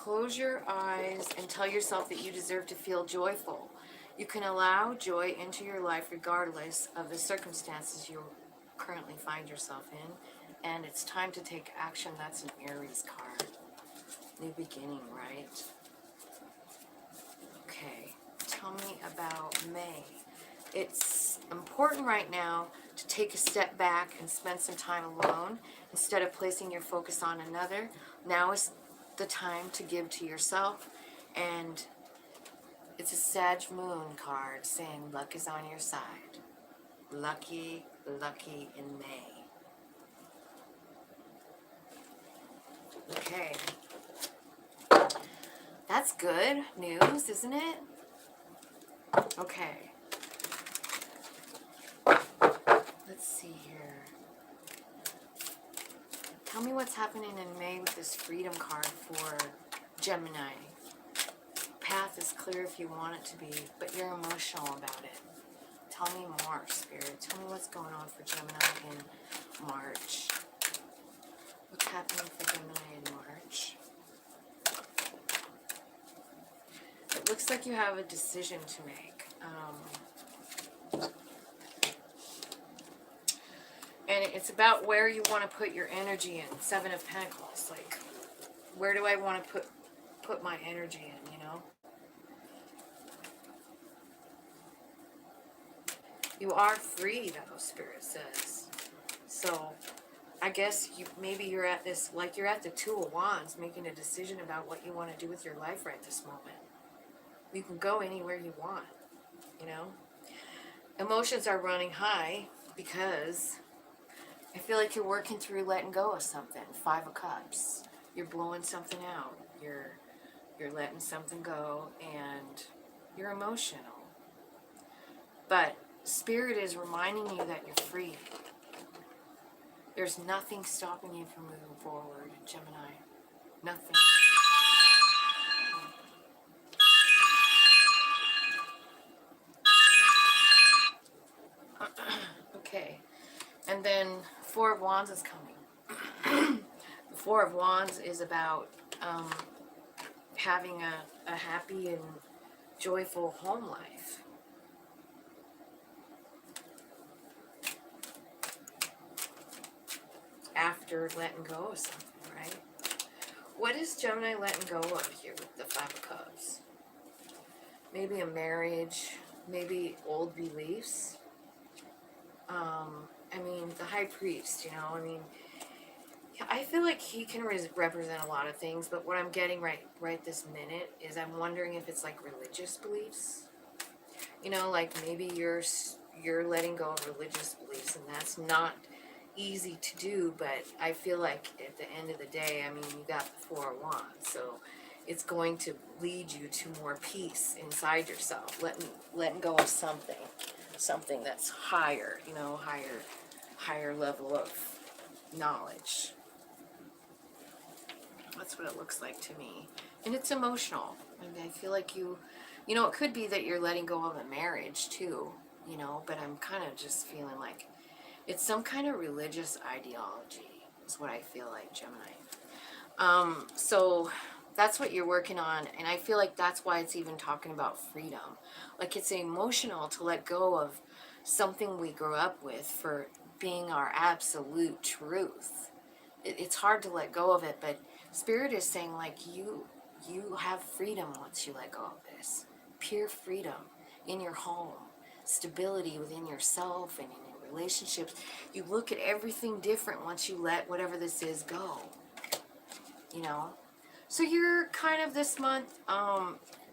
close your eyes and tell yourself that you deserve to feel joyful. You can allow joy into your life regardless of the circumstances you currently find yourself in. And it's time to take action. That's an Aries card. New beginning, right? Okay. Tell me about May. It's important right now to take a step back and spend some time alone instead of placing your focus on another. Now is the time to give to yourself, and it's a Sag Moon card saying luck is on your side. Lucky, lucky in May. Okay. That's good news, isn't it? Okay. Let's see here. Tell me what's happening in May with this freedom card for Gemini. Path is clear if you want it to be, but you're emotional about it. Tell me more, Spirit. Tell me what's going on for Gemini in March. What's happening for Gemini in March? It looks like you have a decision to make. And it's about where you want to put your energy in. Seven of Pentacles. Like, where do I want to put my energy in, you know? You are free, though, Spirit says. So, I guess maybe you're at this, like you're at the Two of Wands, making a decision about what you want to do with your life right this moment. You can go anywhere you want, you know? Emotions are running high because I feel like you're working through letting go of something. Five of Cups. You're blowing something out. You're letting something go, and you're emotional. But Spirit is reminding you that you're free. There's nothing stopping you from moving forward, Gemini. Nothing. Okay. And then Four of Wands is coming. The Four of Wands is about having a happy and joyful home life. After letting go of something, right? What is Gemini letting go of here with the Five of Cups? Maybe a marriage, maybe old beliefs. I mean, the High Priest, you know, I mean, I feel like he can represent a lot of things, but what I'm getting right this minute is I'm wondering if it's like religious beliefs. You know, like maybe you're letting go of religious beliefs, and that's not easy to do, but I feel like at the end of the day, I mean, you got the Four of Wands, so it's going to lead you to more peace inside yourself, letting go of something that's higher, you know, higher level of knowledge. That's what it looks like to me. And it's emotional. I mean, I feel like you know, it could be that you're letting go of a marriage too, you know, but I'm kind of just feeling like it's some kind of religious ideology is what I feel like, Gemini. So that's what you're working on, and I feel like that's why it's even talking about freedom. Like, it's emotional to let go of something we grew up with for being our absolute truth. It's hard to let go of it, but Spirit is saying, like, you have freedom once you let go of this. Pure freedom in your home, stability within yourself and in your relationships. You look at everything different once you let whatever this is go, you know? So you're kind of this month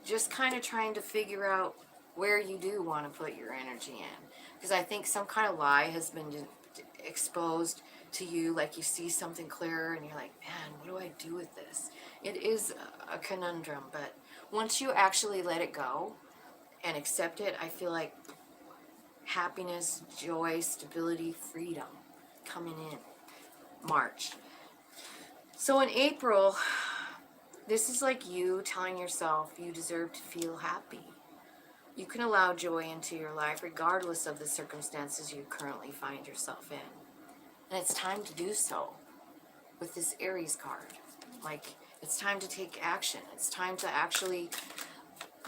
just kind of trying to figure out where you do want to put your energy in. Because I think some kind of lie has been exposed to you, like you see something clearer and you're like, man, what do I do with this? It is a conundrum, but once you actually let it go and accept it, I feel like happiness, joy, stability, freedom coming in March. So in April, this is like you telling yourself you deserve to feel happy. You can allow joy into your life regardless of the circumstances you currently find yourself in. And it's time to do so with this Aries card. Like, It's time to take action. It's time to actually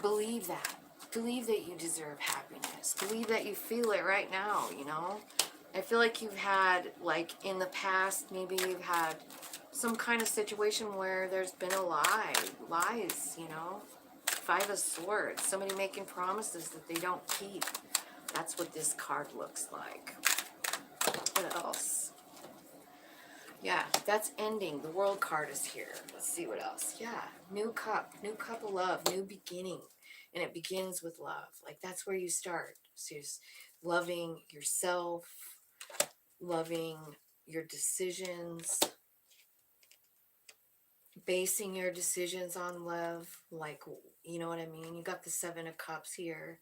believe that. Believe that you deserve happiness. Believe that you feel it right now, you know? I feel like you've had, like, in the past, maybe you've had some kind of situation where there's been a lies, you know? Five of Swords, somebody making promises that they don't keep. That's what this card looks like. What else? Yeah, that's ending. The World card is here. Let's see what else. Yeah, new cup of love, new beginning. And it begins with love. Like, that's where you start. So you're loving yourself, loving your decisions, basing your decisions on love. Like, you know what I mean? You got the Seven of Cups here.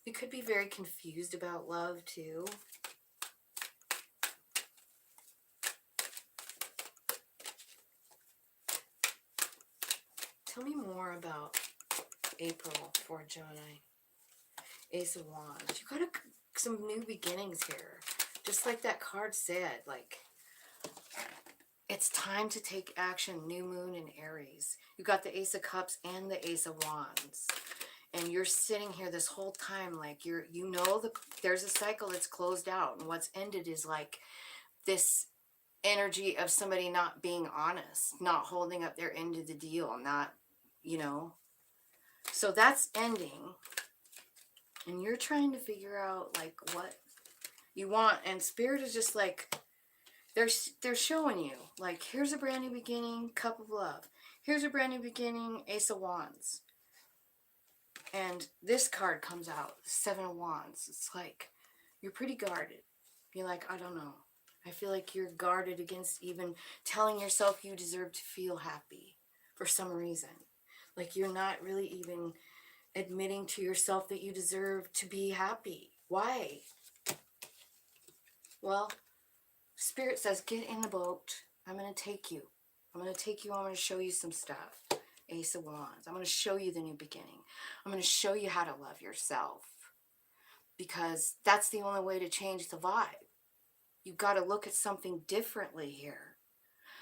You could be very confused about love too. Tell me more about April for Gemini. Ace of Wands. You got some new beginnings here. Just like that card said, like, it's time to take action. New moon in Aries. You got the Ace of Cups and the Ace of Wands. And you're sitting here this whole time like you know there's a cycle that's closed out, and what's ended is like this energy of somebody not being honest, not holding up their end of the deal, not, you know. So that's ending. And you're trying to figure out like what you want, and Spirit is just like they're showing you like, here's a brand new beginning, cup of love. Here's a brand new beginning, Ace of Wands. And this card comes out, Seven of Wands. It's like you're pretty guarded. You're like, I don't know. I feel like you're guarded against even telling yourself you deserve to feel happy for some reason. Like you're not really even admitting to yourself that you deserve to be happy. Why? Well, Spirit says, get in the boat. I'm going to take you. I'm going to take you. I'm going to show you some stuff. Ace of Wands. I'm going to show you the new beginning. I'm going to show you how to love yourself. Because that's the only way to change the vibe. You've got to look at something differently here.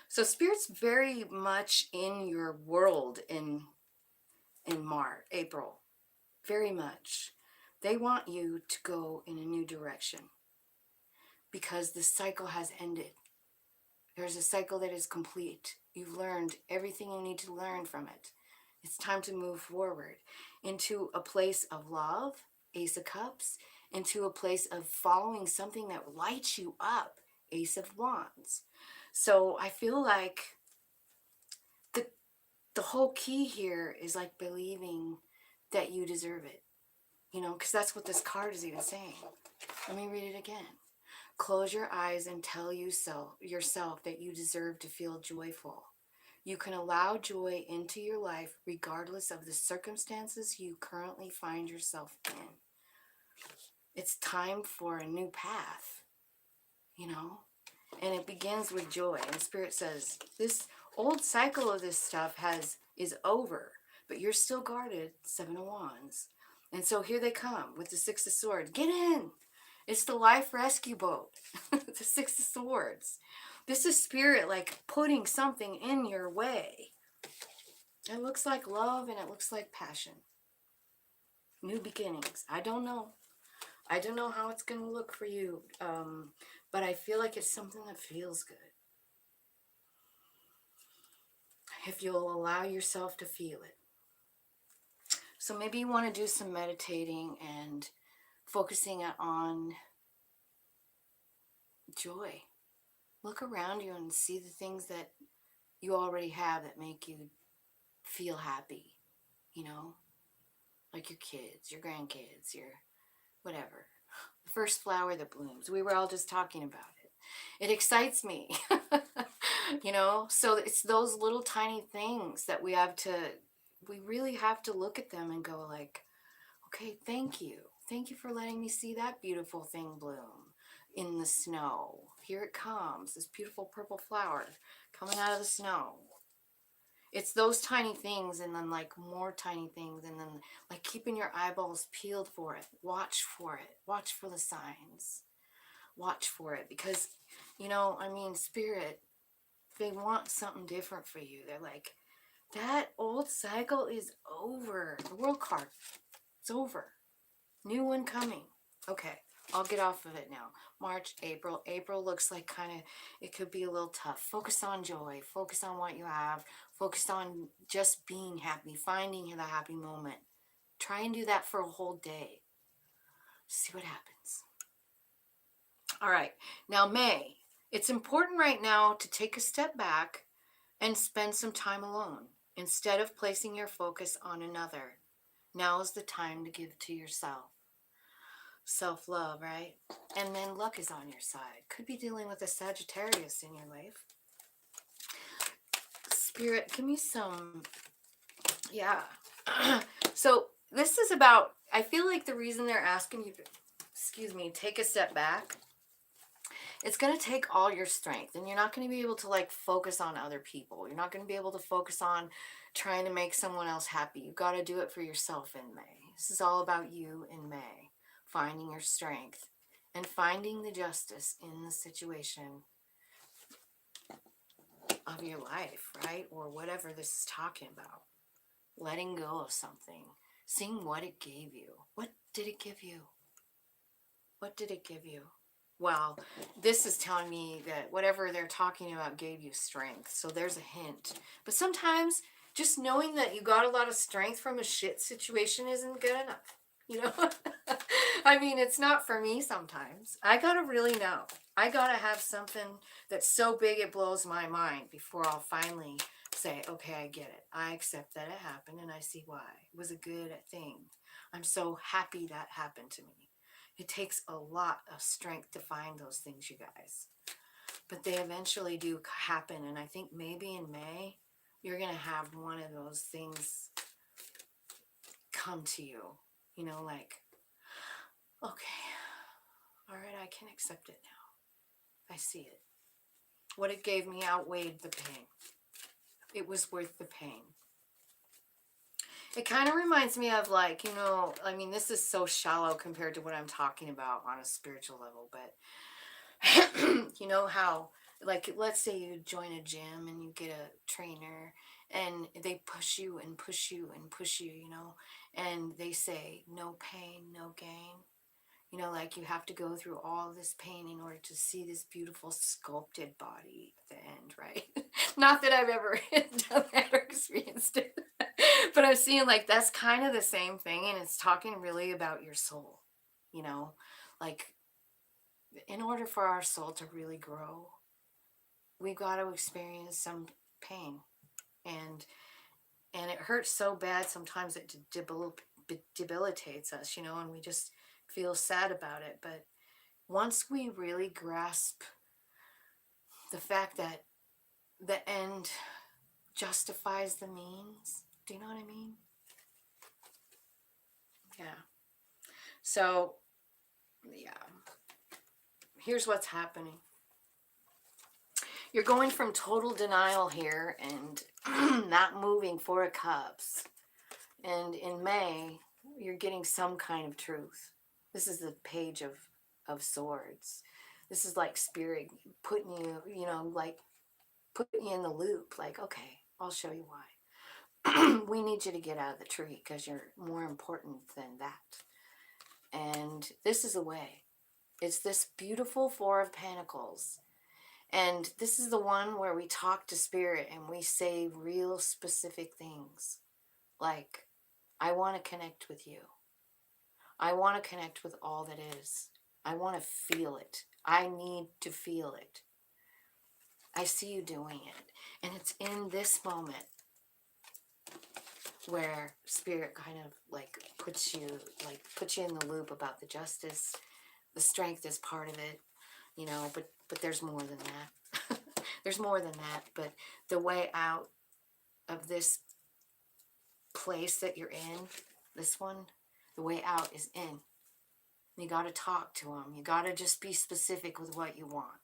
So Spirit's very much in your world in April. Very much. They want you to go in a new direction. Because the cycle has ended. There's a cycle that is complete. You've learned everything you need to learn from it. It's time to move forward into a place of love, Ace of Cups, into a place of following something that lights you up, Ace of Wands. So I feel like the whole key here is like believing that you deserve it. You know, because that's what this card is even saying. Let me read it again. Close your eyes and tell yourself that you deserve to feel joyful. You can allow joy into your life regardless of the circumstances you currently find yourself in. It's time for a new path, you know? And it begins with joy. And Spirit says, this old cycle of this stuff is over, but you're still guarded, Seven of Wands. And so here they come with the Six of Swords. Get in! It's the life rescue boat. The Six of Swords. This is Spirit like putting something in your way. It looks like love and it looks like passion. New beginnings. I don't know. I don't know how it's going to look for you. But I feel like it's something that feels good. If you'll allow yourself to feel it. So maybe you want to do some meditating and focusing on joy. Look around you and see the things that you already have that make you feel happy, you know, like your kids, your grandkids, your whatever. The first flower that blooms. We were all just talking about it. It excites me, you know, so it's those little tiny things that we really have to look at them and go like, okay, thank you. Thank you for letting me see that beautiful thing bloom in the snow. Here it comes, this beautiful purple flower coming out of the snow. It's those tiny things and then like more tiny things and then like keeping your eyeballs peeled for it. Watch for it. Watch for the signs. Watch for it because, you know, I mean, Spirit, they want something different for you. They're like, That old cycle is over. The world card, it's over. New one coming. Okay, I'll get off of it now. March, April. April looks like kind of, it could be a little tough. Focus on joy. Focus on what you have. Focus on just being happy, finding the happy moment. Try and do that for a whole day. See what happens. All right, now May. It's important right now to take a step back and spend some time alone instead of placing your focus on another. Now is the time to give to yourself. Self-love, right? And then luck is on your side. Could be dealing with a Sagittarius in your life. Spirit, give me some, yeah. So this is about, I feel like the reason they're asking you to, excuse me, take a step back, it's going to take all your strength, and you're not going to be able to like focus on other people. You're not going to be able to focus on trying to make someone else happy. You've got to do it for yourself in May. This is all about you in May, finding your strength and finding the justice in the situation of your life, right? Or whatever this is talking about. Letting go of something, seeing what it gave you. What did it give you? What did it give you? Well, this is telling me that whatever they're talking about gave you strength. So there's a hint. But sometimes just knowing that you got a lot of strength from a shit situation isn't good enough. You know? I mean, it's not for me sometimes. I gotta really know. I gotta have something that's so big it blows my mind before I'll finally say, okay, I get it. I accept that it happened and I see why. It was a good thing. I'm so happy that happened to me. It takes a lot of strength to find those things, you guys. But they eventually do happen. And I think maybe in May, you're going to have one of those things come to you. You know, like, okay, all right, I can accept it now. I see it. What it gave me outweighed the pain. It was worth the pain. It kind of reminds me of like, you know, I mean, this is so shallow compared to what I'm talking about on a spiritual level, but you know how, like, let's say you join a gym and you get a trainer and they push you and push you and push you, you know, and they say, no pain, no gain. You know, like you have to go through all this pain in order to see this beautiful sculpted body at the end, right? Not that I've ever done that or experienced it, but I'm seeing like that's kind of the same thing, and it's talking really about your soul, you know, like in order for our soul to really grow, we've got to experience some pain, and it hurts so bad sometimes it debilitates us, you know, and we just feel sad about it. But once we really grasp the fact that the end justifies the means, do you know what I mean? Yeah. So, yeah. Here's what's happening. You're going from total denial here and not moving for a cups. And in May, you're getting some kind of truth. This is the page of swords. This is like spirit putting you, you know, like putting you in the loop. Like, okay, I'll show you why. We need you to get out of the tree because you're more important than that. And this is the way. It's this beautiful Four of Pentacles. And this is the one where we talk to spirit and we say real specific things. Like, I want to connect with you. I want to connect with all that is. I want to feel it. I need to feel it. I see you doing it. And it's in this moment where spirit kind of like puts you in the loop about the justice. The strength is part of it, you know, but there's more than that. There's more than that, but the way out of this place that you're in, this one, the way out is in. You got to talk to them. You got to just be specific with what you want.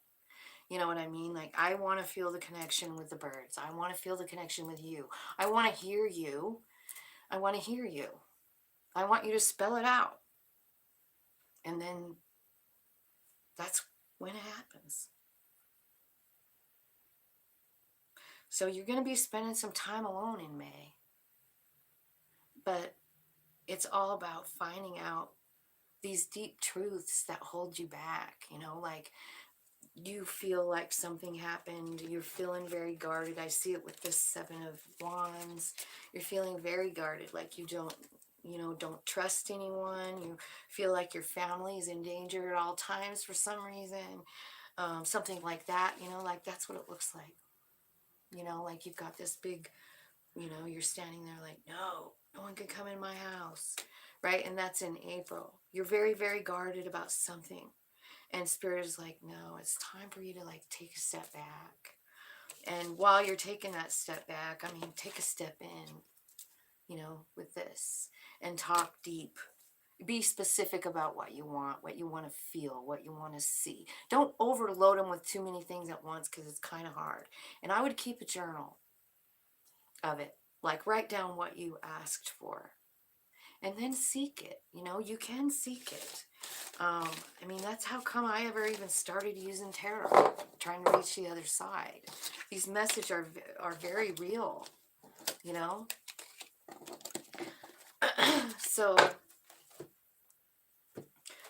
You know what I mean? Like, I want to feel the connection with the birds. I want to feel the connection with you. I want to hear you. I want to hear you. I want you to spell it out. And then that's when it happens. So you're going to be spending some time alone in May. But it's all about finding out these deep truths that hold you back, you know, like you feel like something happened, you're feeling very guarded. I see it with this Seven of Wands. You're feeling very guarded, like you don't, you know, don't trust anyone. You feel like your family is in danger at all times for some reason. Something like that, you know, like that's what it looks like. You know, like you've got this big, you know, you're standing there like, no, no one can come in my house, right? And that's in April. You're very, very guarded about something. And Spirit is like, no, it's time for you to like take a step back. And while you're taking that step back, I mean, take a step in, you know, with this and talk deep. Be specific about what you want to feel, what you want to see. Don't overload them with too many things at once because it's kind of hard. And I would keep a journal of it. Like write down what you asked for and then seek it. You know, you can seek it. I mean, that's how come I ever even started using tarot, trying to reach the other side. These messages are very real, you know.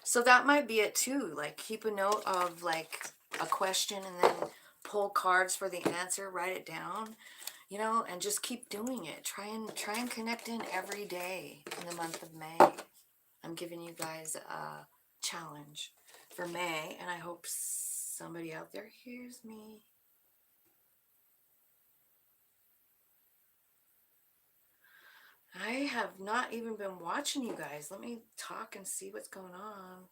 So that might be it too. Like keep a note of like a question and then pull cards for the answer. Write it down, you know, and just keep doing it. Try and connect in every day in the month of May. I'm giving you guys a challenge for May, and I hope somebody out there hears me. I have not even been watching you guys. Let me talk and see what's going on.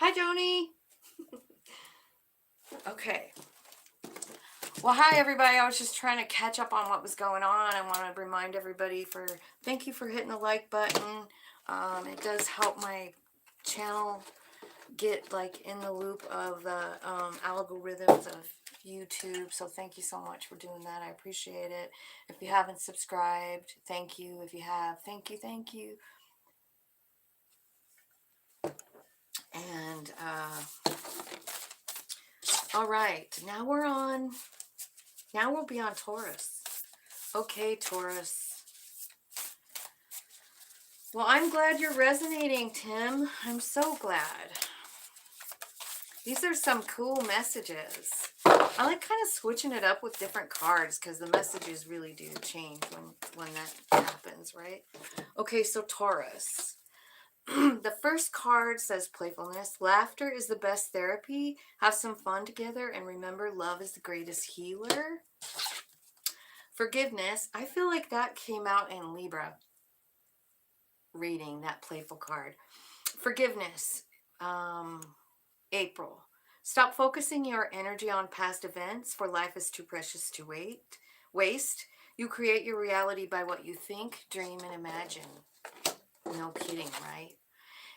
Hi, Joni. Okay. Well, hi, everybody. I was just trying to catch up on what was going on. I want to remind everybody thank you for hitting the like button. It does help my channel get like in the loop of the algorithms of YouTube. So thank you so much for doing that. I appreciate it. If you haven't subscribed, thank you. If you have, thank you, thank you. And all right, now we'll be on Taurus. Okay, Taurus. Well, I'm glad you're resonating, Tim. I'm so glad. These are some cool messages. I like kind of switching it up with different cards because the messages really do change when that happens, right? Okay, so Taurus. The first card says playfulness. Laughter is the best therapy. Have some fun together and remember love is the greatest healer. Forgiveness. I feel like that came out in Libra reading, that playful card. Forgiveness. April. Stop focusing your energy on past events, for life is too precious to waste. You create your reality by what you think, dream, and imagine. No kidding, right?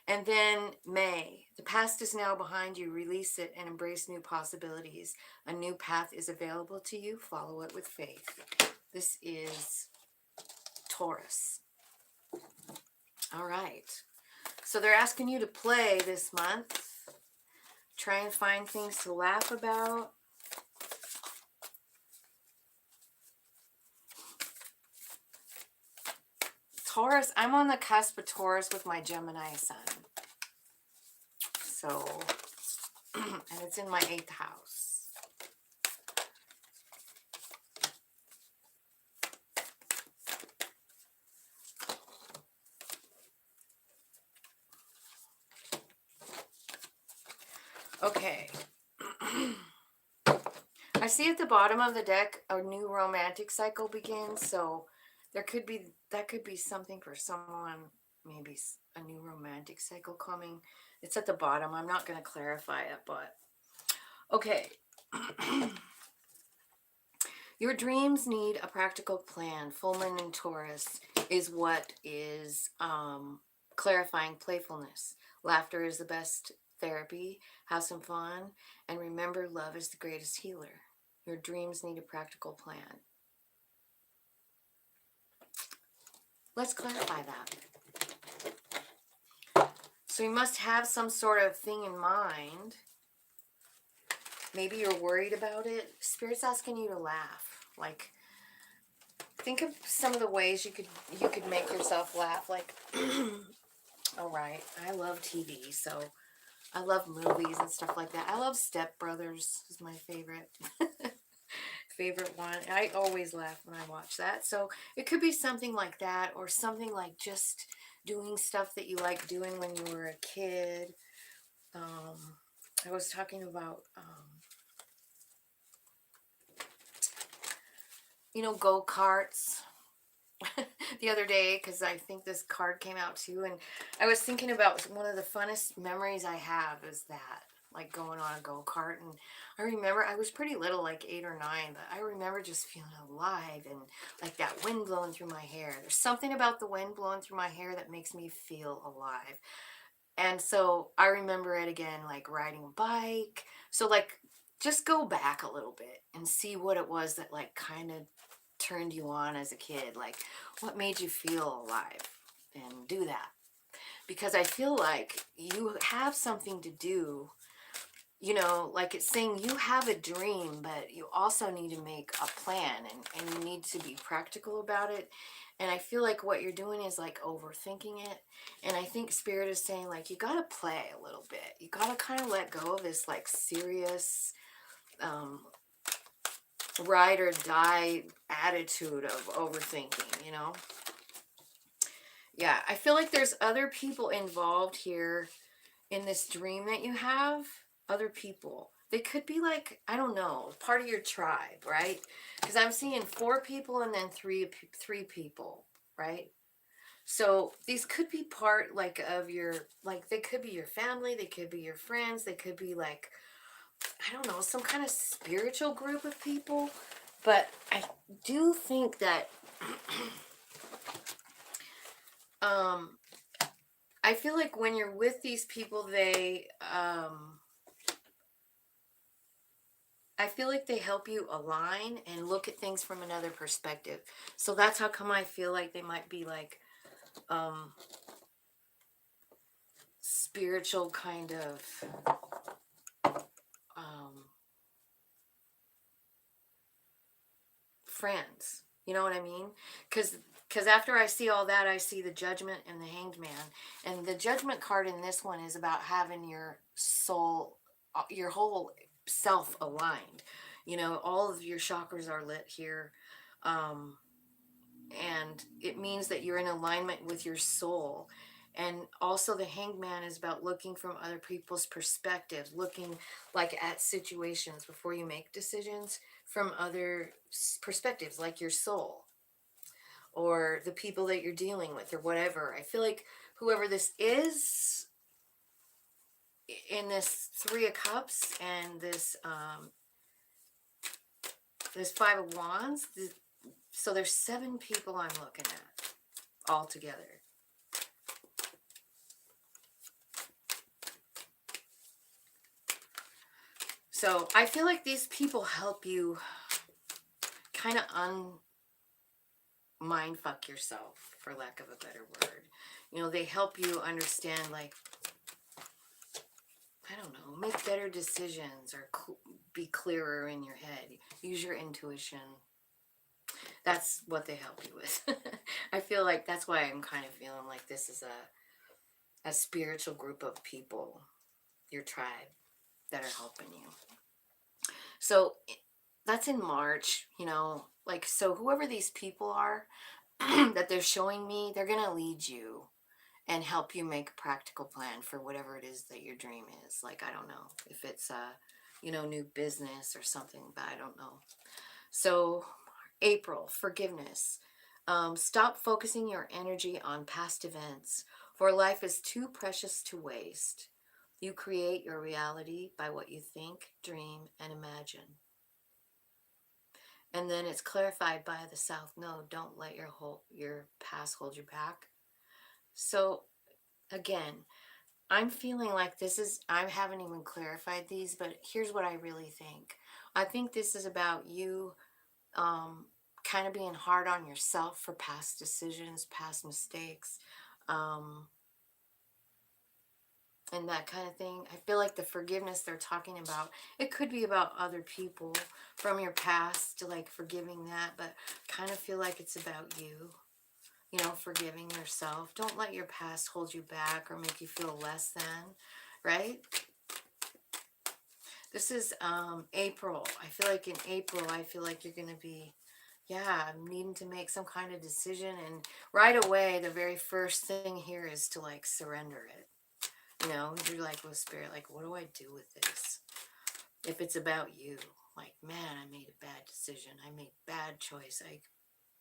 And then May. The past is now behind you. Release it and embrace new possibilities. A new path is available to you. Follow it with faith. This is Taurus. All right. So they're asking you to play this month. Try and find things to laugh about. Taurus, I'm on the cusp of Taurus with my Gemini sun. So, and it's in my 8th house. Okay. I see at the bottom of the deck a new romantic cycle begins, so that could be something for someone, maybe a new romantic cycle coming. It's at the bottom. I'm not going to clarify it, but okay. Your dreams need a practical plan. Full moon in Taurus is what is clarifying playfulness. Laughter is the best therapy. Have some fun. And remember, love is the greatest healer. Your dreams need a practical plan. Let's clarify that. So you must have some sort of thing in mind. Maybe you're worried about it. Spirit's asking you to laugh. Like, think of some of the ways you could make yourself laugh. Like, all right, I love TV, so I love movies and stuff like that. I love Step Brothers is my favorite favorite one. I always laugh when I watch that. So it could be something like that, or something like just doing stuff that you like doing when you were a kid. I was talking about go-karts the other day, because I think this card came out too, and I was thinking about one of the funnest memories I have is that, like, going on a go-kart. And I remember I was pretty little, like 8 or 9, but I remember just feeling alive, and like that wind blowing through my hair. There's something about the wind blowing through my hair that makes me feel alive. And so I remember it again, like riding a bike. So, like, just go back a little bit and see what it was that, like, kind of turned you on as a kid. Like, what made you feel alive? And do that. Because I feel like you have something to do. Like it's saying you have a dream, but you also need to make a plan, and you need to be practical about it. And I feel like what you're doing is like overthinking it. And I think Spirit is saying, like, you got to play a little bit. You got to kind of let go of this, like, serious ride or die attitude of overthinking. Yeah, I feel like there's other people involved here in this dream that you have. Other people. They could be, like, I don't know, part of your tribe, right? Because I'm seeing 4 people and then three people, right? So these could be part, like, of your, like, they could be your family, they could be your friends, they could be, like, I don't know, some kind of spiritual group of people. But I do think that I feel like when you're with these people, I feel like they help you align and look at things from another perspective. So that's how come I feel like they might be, like, spiritual kind of friends. You know what I mean? Because after I see all that, I see the Judgment and the Hanged Man. And the Judgment card in this one is about having your soul, your whole self aligned. All of your chakras are lit here. And it means that you're in alignment with your soul. And also the Hanged Man is about looking from other people's perspectives, looking, like, at situations before you make decisions from other perspectives, like your soul or the people that you're dealing with or whatever. I feel like whoever this is in this 3 of Cups and this this 5 of Wands, so there's 7 people I'm looking at all together. So I feel like these people help you kind of mind-fuck yourself, for lack of a better word. They help you understand, like, I don't know, make better decisions or be clearer in your head. Use your intuition. That's what they help you with. I feel like that's why I'm kind of feeling like this is a spiritual group of people, your tribe, that are helping you. So that's in March, like, so whoever these people are that they're showing me, they're going to lead you and help you make a practical plan for whatever it is that your dream is. Like, I don't know if it's a, new business or something, but I don't know. So April, forgiveness. Stop focusing your energy on past events, for life is too precious to waste. You create your reality by what you think, dream, and imagine. And then it's clarified by the South Node. Don't let your past hold you back. So again, I'm feeling like I haven't even clarified these, but here's what I really think. I think this is about you um, kind of being hard on yourself for past decisions, past mistakes, um, and that kind of thing. I feel like the forgiveness they're talking about, it could be about other people from your past, like forgiving that, but kind of feel like it's about you. Forgiving yourself. Don't let your past hold you back or make you feel less than, right? This is April. I feel like in April, I feel like you're going to be, yeah, I'm needing to make some kind of decision. And right away, the very first thing here is to like surrender it. You're like, with spirit, like, what do I do with this? If it's about you, like, man, I made a bad decision. I made bad choice. I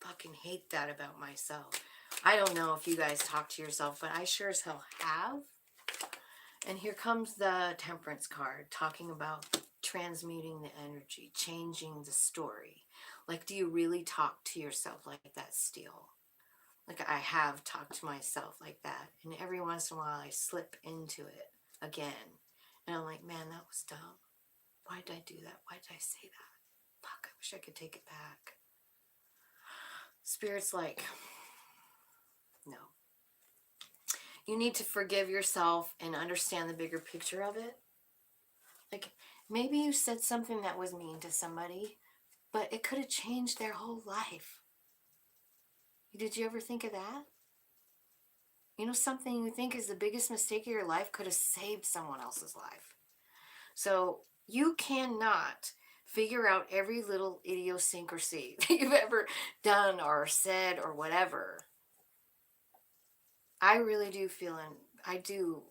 fucking hate that about myself. I don't know if you guys talk to yourself, but I sure as hell have. And here comes the Temperance card talking about transmuting the energy, changing the story. Like, do you really talk to yourself like that still? Like, I have talked to myself like that. And every once in a while, I slip into it again. And I'm like, man, that was dumb. Why did I do that? Why did I say that? Fuck, I wish I could take it back. Spirit's like, no. You need to forgive yourself and understand the bigger picture of it. Like, maybe you said something that was mean to somebody, but it could have changed their whole life. Did you ever think of that? Something you think is the biggest mistake of your life could have saved someone else's life. So you cannot figure out every little idiosyncrasy that you've ever done or said or whatever. I really do I do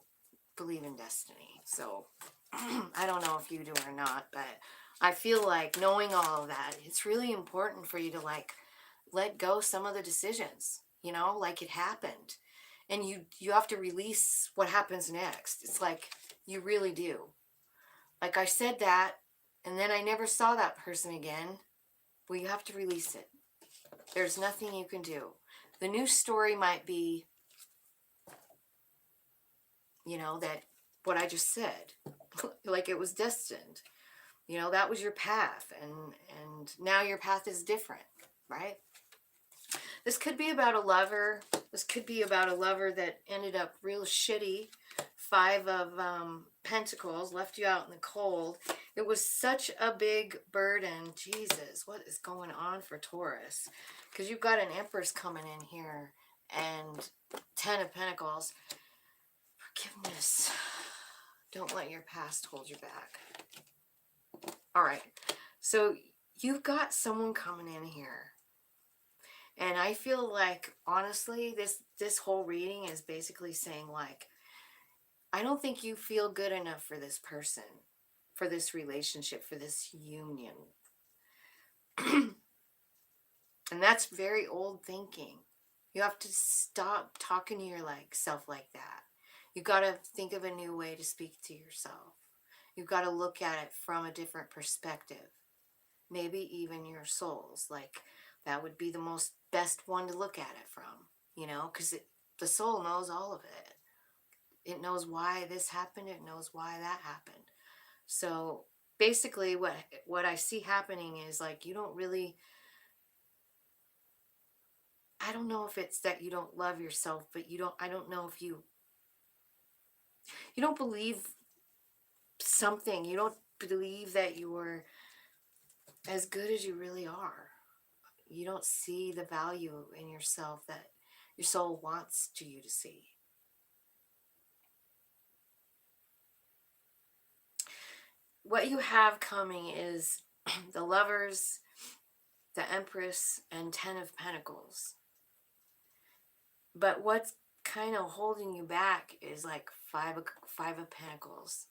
believe in destiny. So I don't know if you do or not, but I feel like knowing all of that, it's really important for you to like let go some of the decisions, like it happened. And you have to release what happens next. It's like you really do. Like I said that, and then I never saw that person again. Well, you have to release it. There's nothing you can do. The new story might be, that what I just said, like it was destined. That was your path, and now your path is different, right? This could be about a lover. This could be about a lover that ended up real shitty. Five of Pentacles, left you out in the cold. It was such a big burden. Jesus, what is going on for Taurus? Because you've got an Empress coming in here and 10 of Pentacles. Forgiveness. Don't let your past hold you back. All right. So you've got someone coming in here. And I feel like, honestly, this whole reading is basically saying, like, I don't think you feel good enough for this person, for this relationship, for this union. And that's very old thinking. You have to stop talking to your self like that. You got to think of a new way to speak to yourself. You've got to look at it from a different perspective. Maybe even your souls. Like, that would be the best one to look at it from, because the soul knows all of it. It knows why this happened. It knows why that happened. So basically what I see happening is like, you don't really, I don't know if it's that you don't love yourself, but I don't know if you don't believe something. You don't believe that you're as good as you really are. You don't see the value in yourself that your soul wants you to see. What you have coming is the Lovers, the Empress, and 10 of Pentacles. But what's kind of holding you back is like five of Pentacles.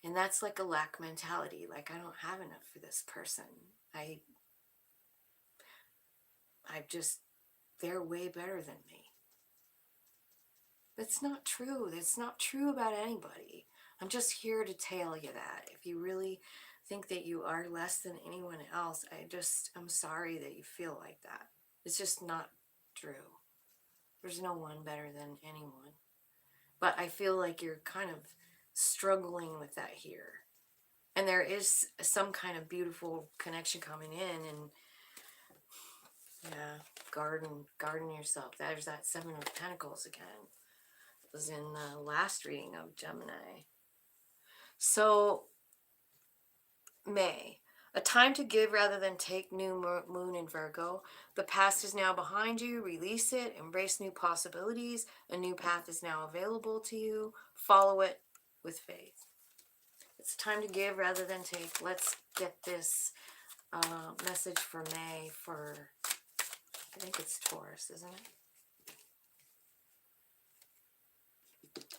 And that's like a lack mentality. Like, I don't have enough for this person. They're way better than me. That's not true. That's not true about anybody. I'm just here to tell you that. If you really think that you are less than anyone else. I'm sorry that you feel like that. It's just not true. There's no one better than anyone. But I feel like you're kind of struggling with that here. And there is some kind of beautiful connection coming in, and yeah, garden yourself. There's that Seven of Pentacles again. It was in the last reading of Gemini. So, May. A time to give rather than take, new moon in Virgo. The past is now behind you. Release it. Embrace new possibilities. A new path is now available to you. Follow it with faith. It's time to give rather than take. Let's get this message for May for, I think it's Taurus, isn't it?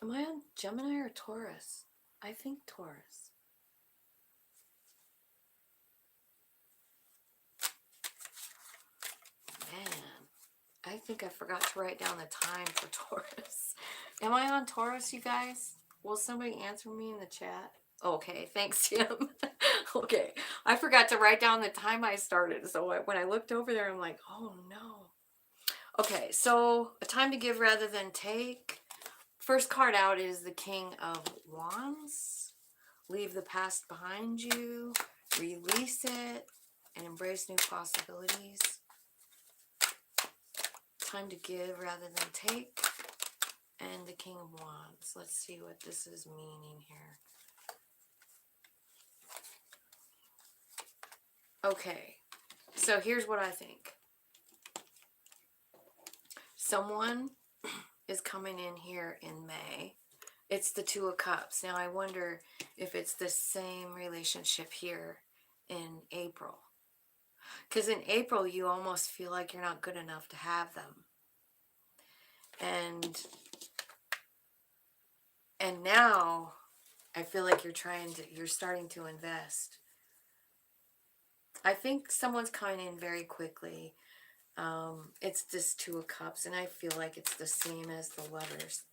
Am I on Gemini or Taurus? I think Taurus. Man, I think I forgot to write down the time for Taurus. Am I on Taurus, you guys? Will somebody answer me in the chat? Okay, thanks, Tim. Okay, I forgot to write down the time I started. So when I looked over there, I'm like, oh no. Okay, so a time to give rather than take. First card out is the King of Wands. Leave the past behind you, release it, and embrace new possibilities. Time to give rather than take. And the King of Wands. Let's see what this is meaning here. Okay, so here's what I think. Someone is coming in here in May. It's the Two of Cups. Now I wonder if it's the same relationship here in April. Because in April you almost feel like you're not good enough to have them. And now I feel like you're starting to invest. I think someone's coming in very quickly. It's this Two of Cups, and I feel like it's the same as the Lovers.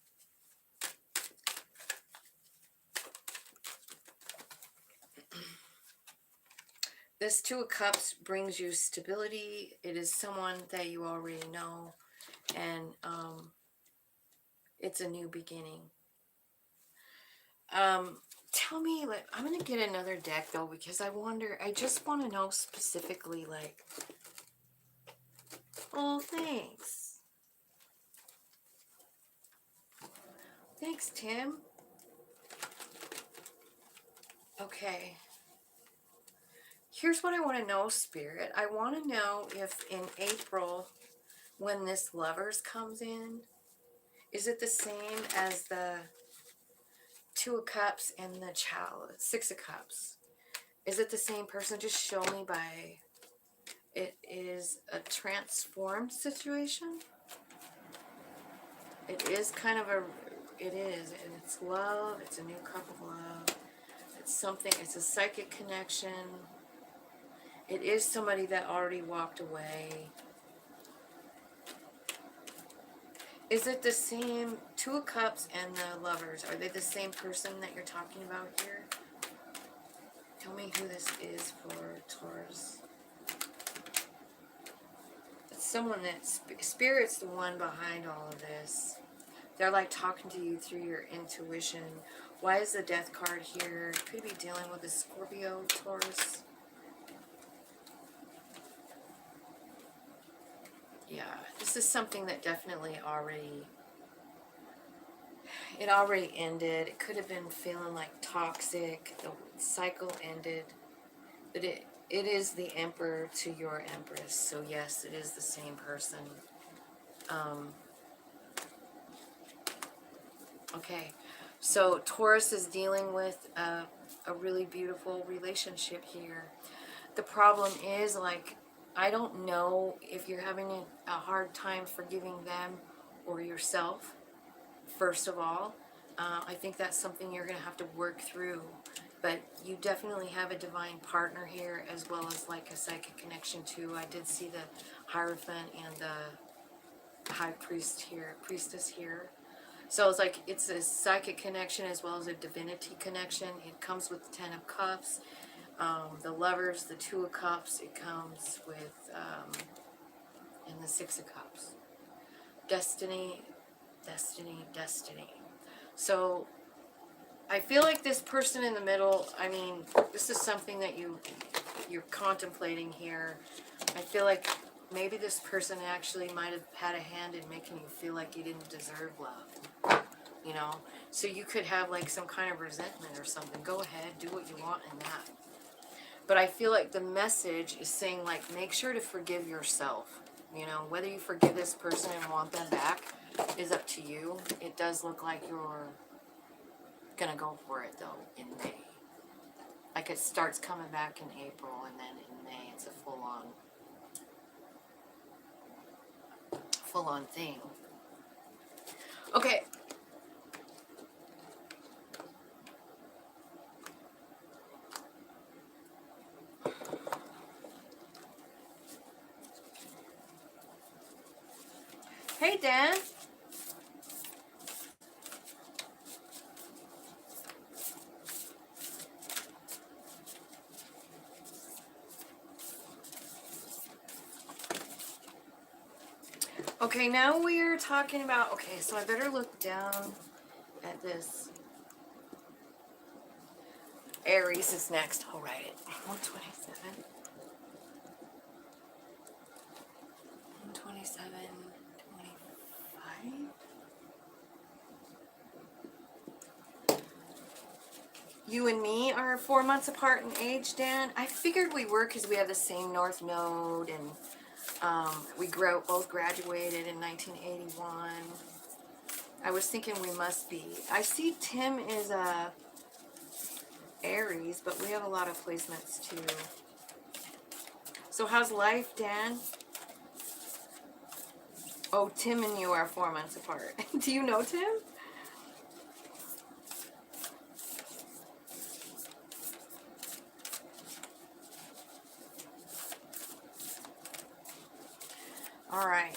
This Two of Cups brings you stability. It is someone that you already know, and it's a new beginning. Tell me, like, I'm going to get another deck, though, because I just want to know specifically, like, oh, thanks. Thanks, Tim. Okay. Here's what I want to know, Spirit. I want to know if in April, when this Lovers comes in, is it the same as the Two of Cups and the Chalice, Six of Cups? Is it the same person? Just show me by... It is a transformed situation. It is kind of a... It is. And it's love. It's a new cup of love. It's something... It's a psychic connection. It is somebody that already walked away. Is it the same Two of Cups and the Lovers? Are they the same person that you're talking about here? Tell me who this is for Taurus. It's someone that Spirit's the one behind all of this. They're like talking to you through your intuition. Why is the Death card here? Could be dealing with a Scorpio, Taurus. Yeah, this is something that definitely already ended. It could have been feeling like toxic. The cycle ended. But it is the Emperor to your Empress. So yes, it is the same person. Okay. So Taurus is dealing with a really beautiful relationship here. The problem is, like, I don't know if you're having a hard time forgiving them or yourself, first of all. I think that's something you're going to have to work through. But you definitely have a divine partner here, as well as like a psychic connection too. I did see the Hierophant and the High Priest here, Priestess here. So it's like it's a psychic connection as well as a divinity connection. It comes with the Ten of Cups. The Lovers, the Two of Cups, it comes with, and the Six of Cups. Destiny, destiny, destiny. So I feel like this person in the middle, I mean, this is something that you're contemplating here. I feel like maybe this person actually might have had a hand in making you feel like you didn't deserve love, you know? So you could have like some kind of resentment or something. Go ahead, do what you want in that. But I feel like the message is saying, like, make sure to forgive yourself. You know, whether you forgive this person and want them back is up to you. It does look like you're gonna go for it, though, in May. Like, it starts coming back in April, and then in May it's a full-on thing. Okay. Hey, Dan. Okay, now we're talking about, okay, so I better look down at this. Aries is next. I'll write it. 127. 127. 25. You and me are 4 months apart in age, Dan. I figured we were because we have the same North Node, and we both graduated in 1981. I was thinking we must be. I see Tim is a Aries, but we have a lot of placements too. So how's life, Dan? Oh, Tim and you are 4 months apart. Do you know Tim? All right.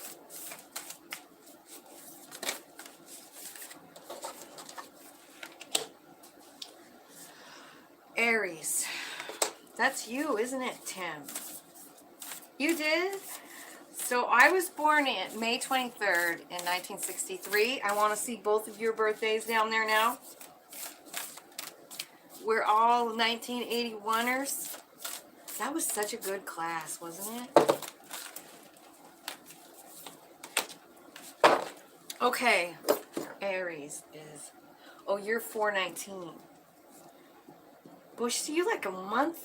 Aries. That's you, isn't it, Tim? You did? So I was born in May 23rd in 1963. I want to see both of your birthdays down there now. We're all 1981ers. That was such a good class, wasn't it? Okay. Aries is... Oh, you're 419. Well, see, you're like a month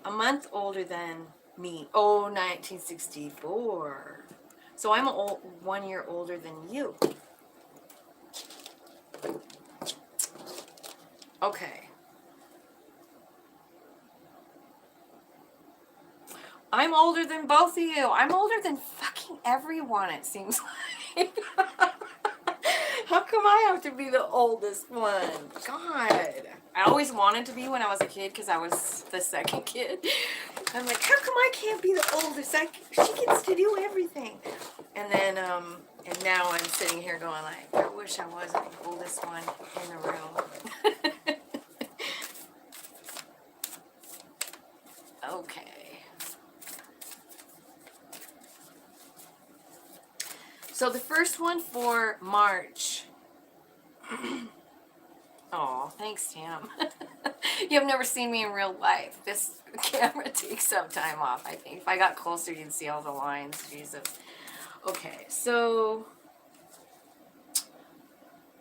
a month older than me. Oh, 1964. So I'm 1 year older than you. Okay. I'm older than both of you. I'm older than fucking everyone, it seems like. How come I have to be the oldest one? God. I always wanted to be when I was a kid because I was the second kid. I'm like, how come I can't be the oldest? She gets to do everything. And then, and now I'm sitting here going like, I wish I wasn't the oldest one in the room. Okay. So the first one for March. Oh, thanks, Tam. You have never seen me in real life. This camera takes some time off, I think. If I got closer, you'd see all the lines. Jesus. Okay, so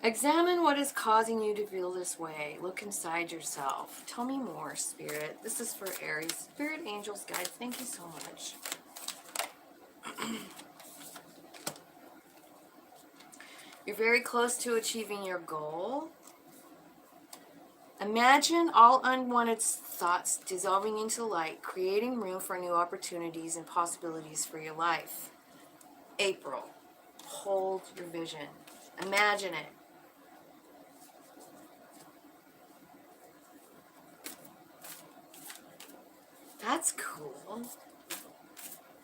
examine what is causing you to feel this way. Look inside yourself. Tell me more, Spirit. This is for Aries. Spirit, angels, guides, thank you so much. You're very close to achieving your goal. Imagine all unwanted thoughts dissolving into light, creating room for new opportunities and possibilities for your life. April. Hold your vision. Imagine it. That's cool.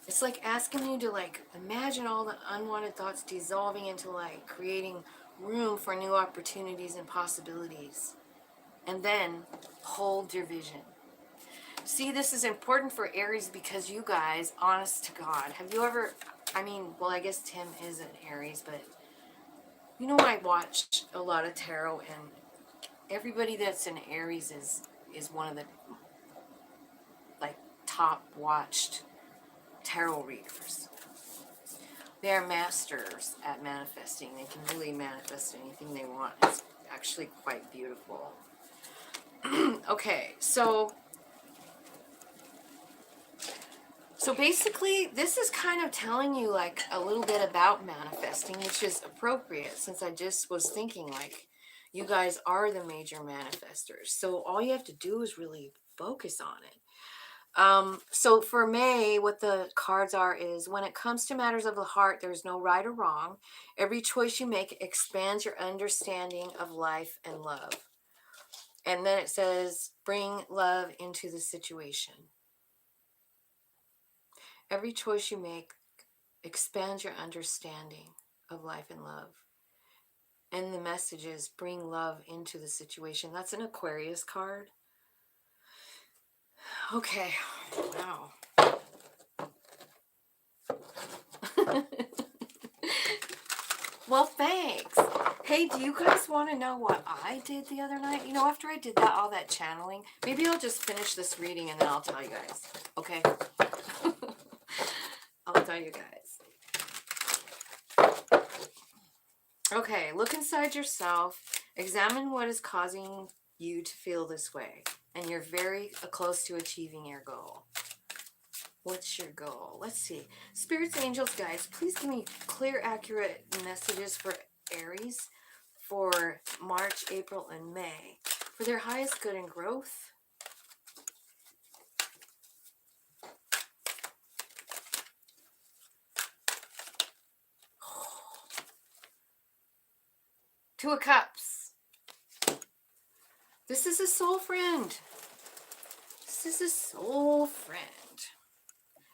It's like asking you to like imagine all the unwanted thoughts dissolving into light, creating room for new opportunities and possibilities. And then hold your vision. See, this is important for Aries because you guys, honest to God, have you ever, I mean, well, I guess Tim is an Aries, but you know, I watch a lot of tarot, and everybody that's an Aries is one of the, like, top watched tarot readers. They are masters at manifesting. They can really manifest anything they want. It's actually quite beautiful. Okay, so basically, this is kind of telling you like a little bit about manifesting, which is appropriate since I just was thinking like you guys are the major manifestors. So all you have to do is really focus on it. So for May, what the cards are is when it comes to matters of the heart, there's no right or wrong. Every choice you make expands your understanding of life and love. And then it says, bring love into the situation. Every choice you make expands your understanding of life and love. And the message is bring love into the situation. That's an Aquarius card. Okay. Wow. Well, thanks. Hey, do you guys want to know what I did the other night? You know, after I did that, all that channeling, maybe I'll just finish this reading and then I'll tell you guys. Okay? I'll tell you guys. Okay, look inside yourself. Examine what is causing you to feel this way. And you're very close to achieving your goal. What's your goal? Let's see. Spirits, angels, guides, please give me clear, accurate messages for Aries for March, April, and May for their highest good and growth. Two of Cups. This is a soul friend. This is a soul friend.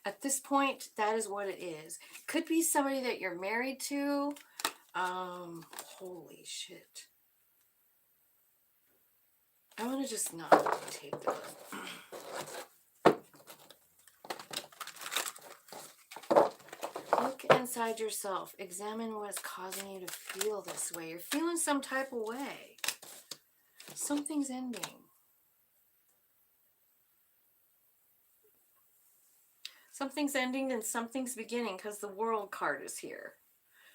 At this point, that is what it is. Could be somebody that you're married to. Holy shit. I want to just not take that. Look inside yourself. Examine what is causing you to feel this way. You're feeling some type of way. Something's ending. Something's ending and something's beginning because the World card is here.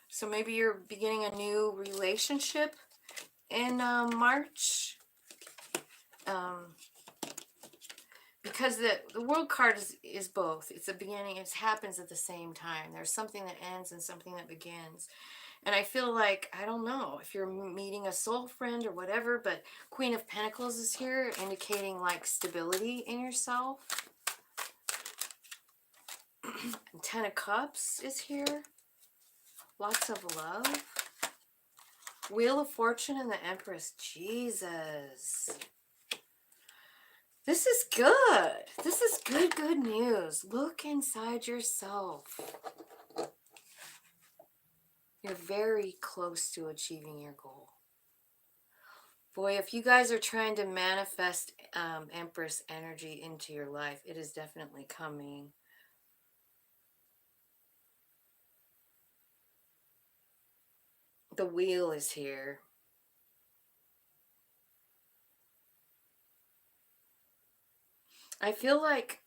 So maybe you're beginning a new relationship in March. Because the World card is both. It's a beginning. It happens at the same time. There's something that ends and something that begins. And I feel like, I don't know if you're meeting a soul friend or whatever, but Queen of Pentacles is here, indicating like stability in yourself. And Ten of Cups is here. Lots of love. Wheel of Fortune and the Empress. Jesus. This is good. This is good news. Look inside yourself. You're very close to achieving your goal. Boy, if you guys are trying to manifest Empress energy into your life, it is definitely coming. The Wheel is here. I feel like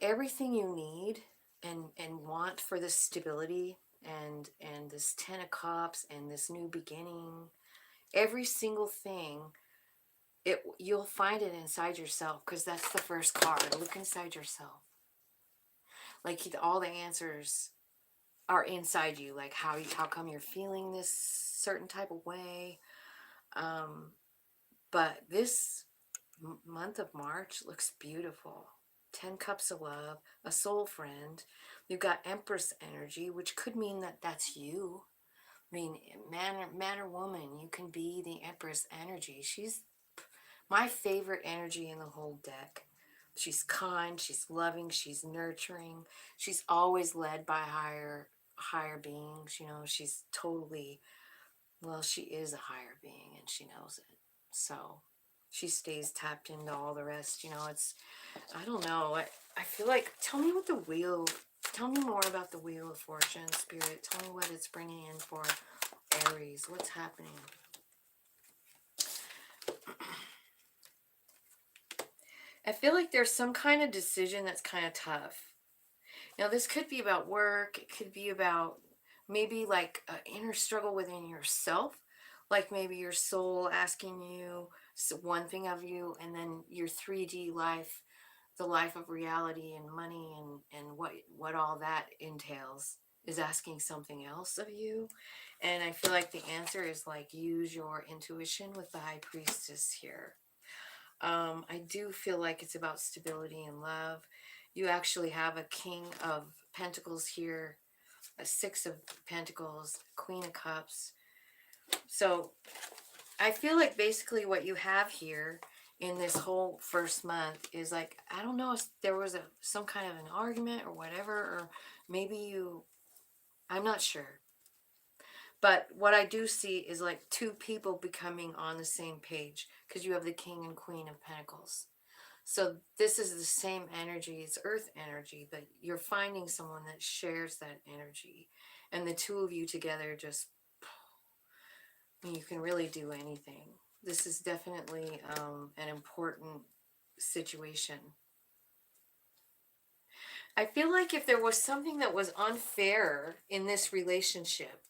everything you need and want for this stability and this Ten of Cups and this new beginning, every single thing, you'll find it inside yourself, because that's the first card. Look inside yourself. Like all the answers are inside you. Like how come you're feeling this certain type of way. But this month of March looks beautiful. 10 cups of love, a soul friend. You've got Empress energy, which could mean that that's you. I mean, man or woman, you can be the Empress energy. She's my favorite energy in the whole deck. She's kind, she's loving, she's nurturing. She's always led by higher beings. You know, she's totally, well, she is a higher being and she knows it. So she stays tapped into all the rest. You know, it's, I don't know. I feel like, tell me what the wheel, tell me more about the Wheel of Fortune, Spirit. Tell me what it's bringing in for Aries. What's happening? I feel like there's some kind of decision that's kind of tough. Now, this could be about work. It could be about maybe like an inner struggle within yourself. Like maybe your soul asking you one thing of you, and then your 3D life, the life of reality and money and what all that entails, is asking something else of you. And I feel like the answer is like, use your intuition with the High Priestess here. I do feel like it's about stability and love. You actually have a King of Pentacles here, a Six of Pentacles, Queen of Cups. So I feel like basically what you have here in this whole first month is like, I don't know if there was some kind of an argument or whatever, or maybe you, I'm not sure. But what I do see is like two people becoming on the same page, because you have the King and Queen of Pentacles. So this is the same energy, it's earth energy, but you're finding someone that shares that energy. And the two of you together just, you can really do anything. This is definitely an important situation. I feel like if there was something that was unfair in this relationship,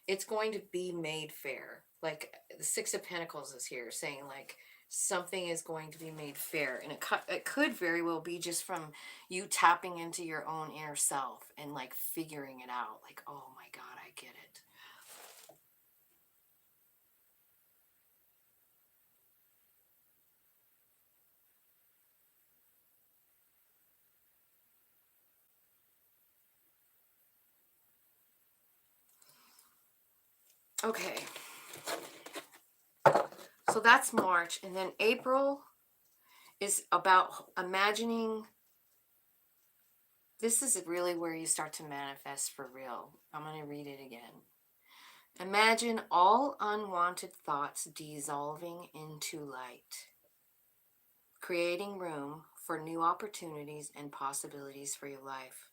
it's going to be made fair. Like the Six of Pentacles is here saying like something is going to be made fair. And it could very well be just from you tapping into your own inner self and like figuring it out. Like, oh my God, I get it. Okay. So that's March. And then April is about imagining. This is really where you start to manifest for real. I'm going to read it again. Imagine all unwanted thoughts dissolving into light, creating room for new opportunities and possibilities for your life.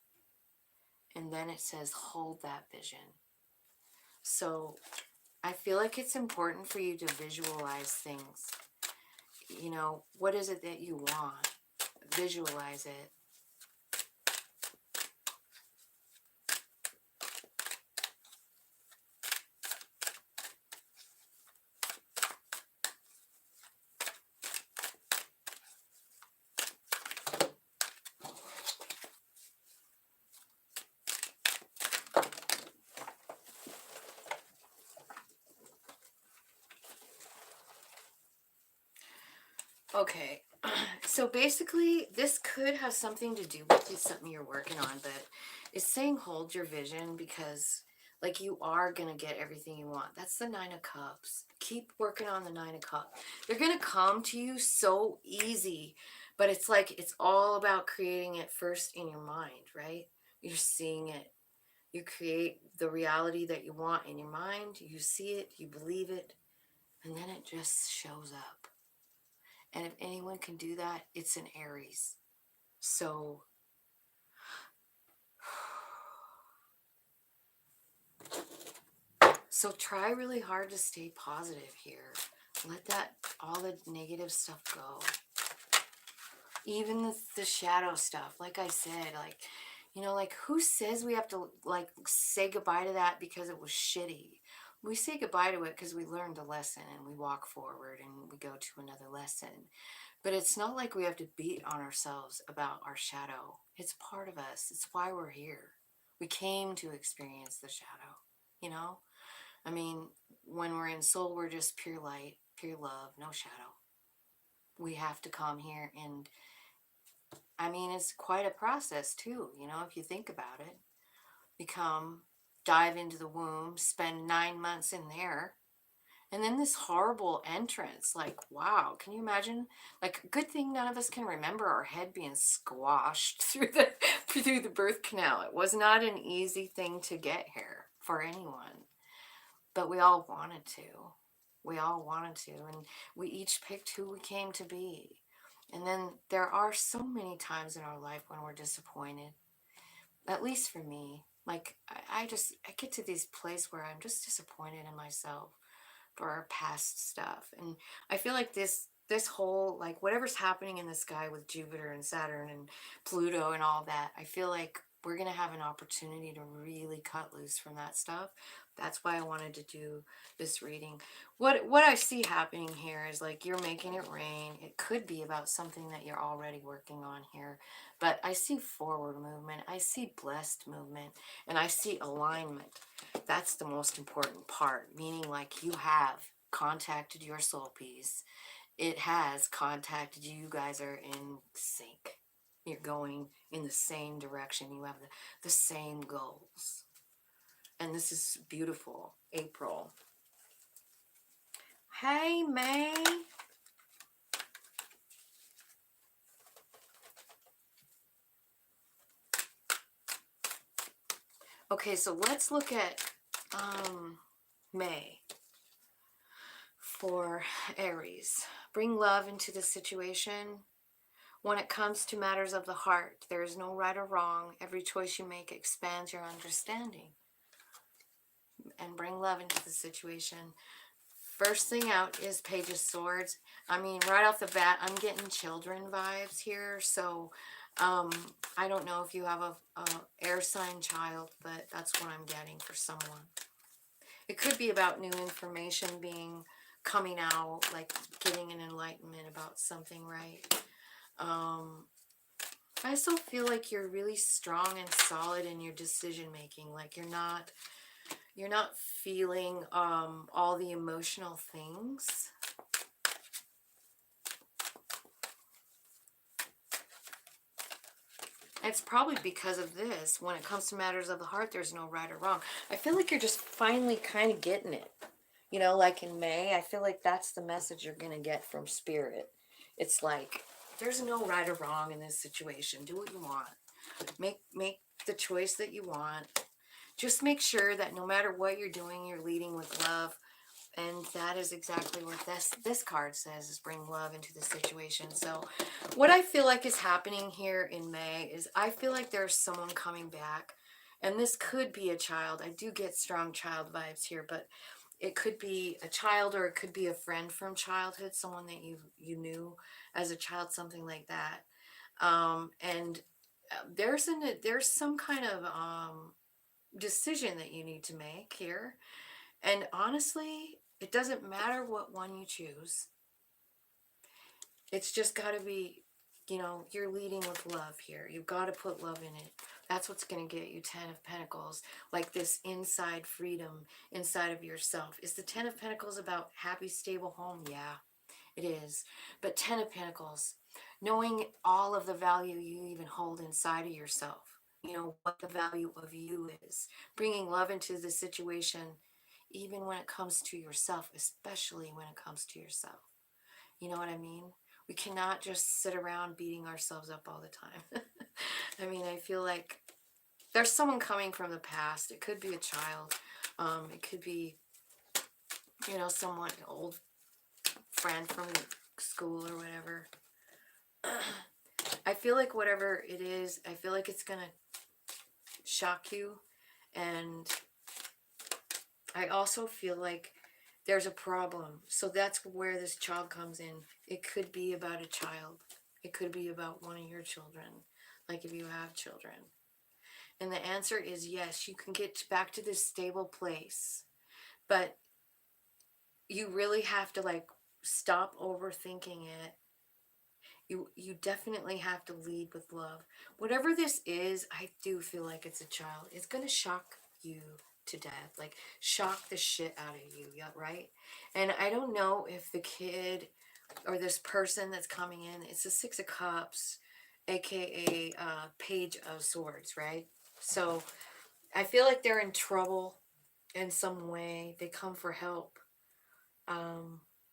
And then it says, hold that vision. So I feel like it's important for you to visualize things. You know, what is it that you want? Visualize it. Okay, so basically this could have something to do with something you're working on, but it's saying hold your vision because like you are going to get everything you want. That's the Nine of Cups. Keep working on the Nine of Cups. They're going to come to you so easy, but it's like it's all about creating it first in your mind, right? You're seeing it. You create the reality that you want in your mind. You see it, you believe it, and then it just shows up. And if anyone can do that, it's an Aries. So try really hard to stay positive here. Let that, all the negative stuff go. Even the shadow stuff, like I said, like, you know, like who says we have to like say goodbye to that because it was shitty? We say goodbye to it because we learned a lesson and we walk forward and we go to another lesson. But it's not like we have to beat on ourselves about our shadow. It's part of us. It's why we're here. We came to experience the shadow, you know? I mean, when we're in soul, we're just pure light, pure love, no shadow. We have to come here and, I mean, it's quite a process too, you know, if you think about it. You come, dive into the womb, spend 9 months in there, and then this horrible entrance, like, wow, can you imagine? Like, good thing none of us can remember our head being squashed through the birth canal. It was not an easy thing to get here for anyone, but we all wanted to. We all wanted to, and we each picked who we came to be. And then there are so many times in our life when we're disappointed, at least for me. Like, I get to this place where I'm just disappointed in myself for our past stuff. And I feel like this whole, like, whatever's happening in the sky with Jupiter and Saturn and Pluto and all that, I feel like we're going to have an opportunity to really cut loose from that stuff. That's why I wanted to do this reading. What I see happening here is, like, you're making it rain. It could be about something that you're already working on here, but I see forward movement, I see blessed movement, and I see alignment. That's the most important part, meaning, like, you have contacted your soul piece. It has contacted you. You guys are in sync. You're going in the same direction. You have the same goals. And this is beautiful. April. Hey, May. Okay, so let's look at May for Aries. Bring love into the situation. When it comes to matters of the heart, there is no right or wrong. Every choice you make expands your understanding. And bring love into the situation. First thing out is Page of Swords. I mean, right off the bat, I'm getting children vibes here. So, I don't know if you have a air sign child, but that's what I'm getting for someone. It could be about new information coming out, like getting an enlightenment about something, right? I also feel like you're really strong and solid in your decision making. Like, you're not feeling all the emotional things. It's probably because of this. When it comes to matters of the heart, there's no right or wrong. I feel like you're just finally kind of getting it. You know, like in May, I feel like that's the message you're going to get from Spirit. It's like, there's no right or wrong in this situation. Do what you want. Make the choice that you want. Just make sure that no matter what you're doing, you're leading with love. And that is exactly what this card says, is bring love into the situation. So what I feel like is happening here in May is, I feel like there's someone coming back. And this could be a child. I do get strong child vibes here, but it could be a child, or it could be a friend from childhood, someone that you knew as a child, something like that. And there's some kind of decision that you need to make here. And honestly, it doesn't matter what one you choose. It's just got to be, you're leading with love here. You've got to put love in it. That's what's going to get you 10 of Pentacles, like this inside freedom inside of yourself. Is the 10 of Pentacles about happy, stable home? Yeah, it is. But 10 of Pentacles, knowing all of the value you even hold inside of yourself, what the value of you is, bringing love into the situation, even when it comes to yourself, especially when it comes to yourself. You know what I mean? We cannot just sit around beating ourselves up all the time. I mean, I feel like there's someone coming from the past. It could be a child. It could be, someone, an old friend from school or whatever. I feel like whatever it is, I feel like it's going to shock you. And I also feel like there's a problem. So that's where this child comes in. It could be about a child. It could be about one of your children, like if you have children. And the answer is yes, you can get back to this stable place. But you really have to, like, stop overthinking it. You definitely have to lead with love. Whatever this is, I do feel like it's a child. It's going to shock you to death. Like, shock the shit out of you, yeah, right? And I don't know if the kid or this person that's coming in, it's the Six of Cups, aka Page of Swords, right? So I feel like they're in trouble in some way. They come for help.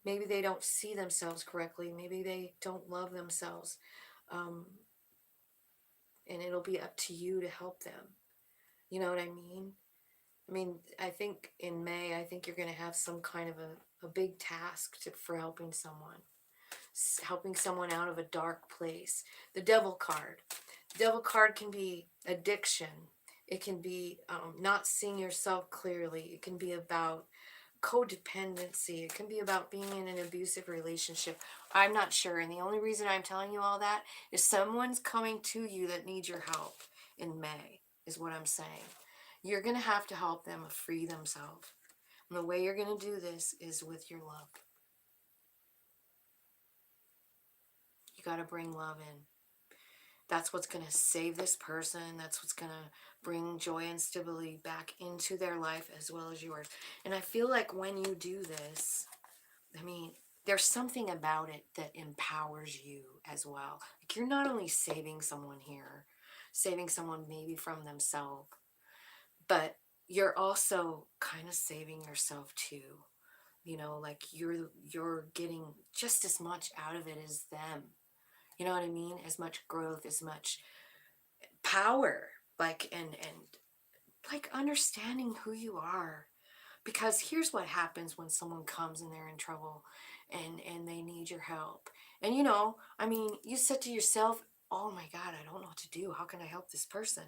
Maybe they don't see themselves correctly. Maybe they don't love themselves. Um, and it'll be up to you to help them. You know what I mean? I mean, I think in May, I think you're going to have some kind of a big task for helping someone. Helping someone out of a dark place. The devil card. The devil card can be addiction. It can be not seeing yourself clearly. It can be about codependency. It can be about being in an abusive relationship. I'm not sure. And the only reason I'm telling you all that is someone's coming to you that needs your help in May, is what I'm saying. You're going to have to help them free themselves. And the way you're going to do this is with your love. You got to bring love in. That's what's going to save this person. That's what's going to bring joy and stability back into their life as well as yours. And I feel like when you do this, I mean, there's something about it that empowers you as well. Like, you're not only saving someone here, saving someone maybe from themselves, but you're also kind of saving yourself too. You know, like you're getting just as much out of it as them. You know what I mean? As much growth, as much power, like, and like understanding who you are. Because here's what happens when someone comes and they're in trouble and they need your help. And you know, I mean, you said to yourself, oh my God, I don't know what to do. How can I help this person?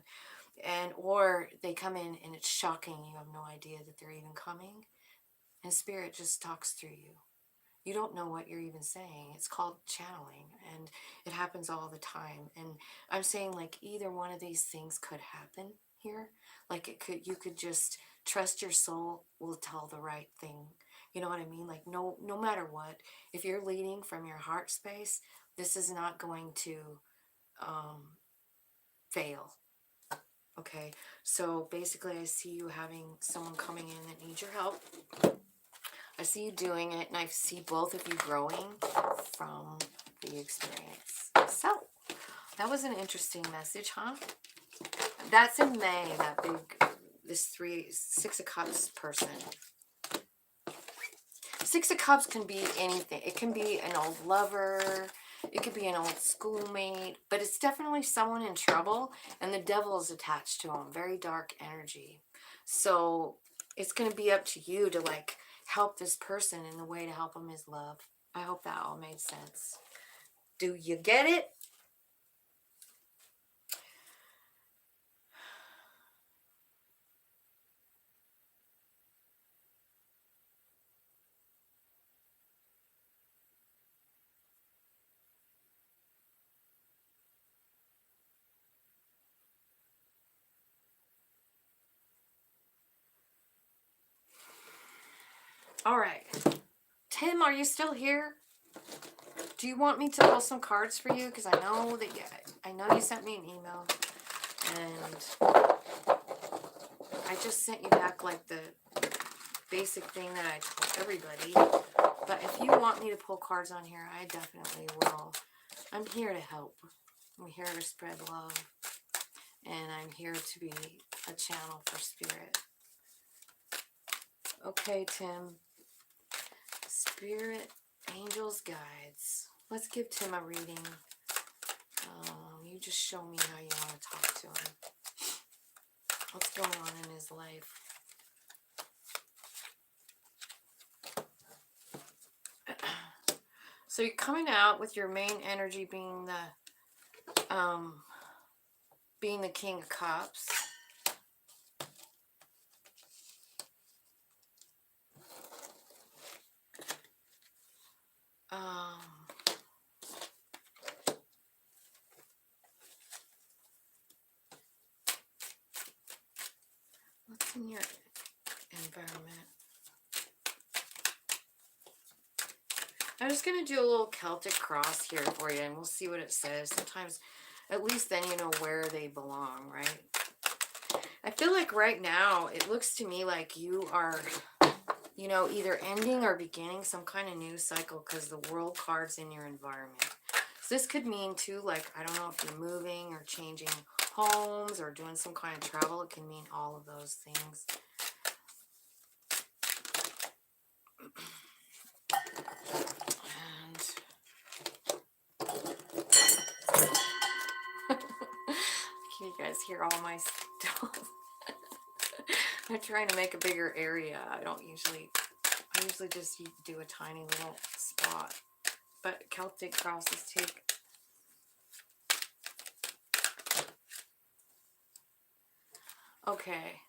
And or they come in and it's shocking. You have no idea that they're even coming. And spirit just talks through you. You don't know what you're even saying. It's called channeling, and it happens all the time. And I'm saying, like, either one of these things could happen here. Like, you could just trust your soul will tell the right thing. You know what I mean? Like, no matter what, if you're leading from your heart space, this is not going to fail. Okay, so basically, I see you having someone coming in that needs your help. I see you doing it, and I see both of you growing from the experience. So, that was an interesting message, huh? That's in May, that big, Six of Cups person. Six of Cups can be anything. It can be an old lover. It could be an old schoolmate. But it's definitely someone in trouble, and the devil is attached to them. Very dark energy. So, it's going to be up to you to, like, help this person, and the way to help them is love. I hope that all made sense. Do you get it? All right. Tim, are you still here? Do you want me to pull some cards for you? Because I know you sent me an email, and I just sent you back like the basic thing that I told everybody. But if you want me to pull cards on here, I definitely will. I'm here to help. I'm here to spread love, and I'm here to be a channel for spirit. Okay, Tim. Spirit, angels, guides. Let's give Tim a reading. You just show me how you want to talk to him. What's going on in his life? So you're coming out with your main energy being the King of Cups. What's in your environment? I'm just going to do a little Celtic cross here for you, and we'll see what it says. Sometimes, at least then you know where they belong, right? I feel like right now, it looks to me like you are, you know, either ending or beginning some kind of new cycle, because the World card's in your environment. So this could mean too, like, I don't know if you're moving or changing homes or doing some kind of travel. It can mean all of those things. Can you guys hear all my stuff? I'm trying to make a bigger area. I usually just do a tiny little spot. But Celtic crosses take. Okay.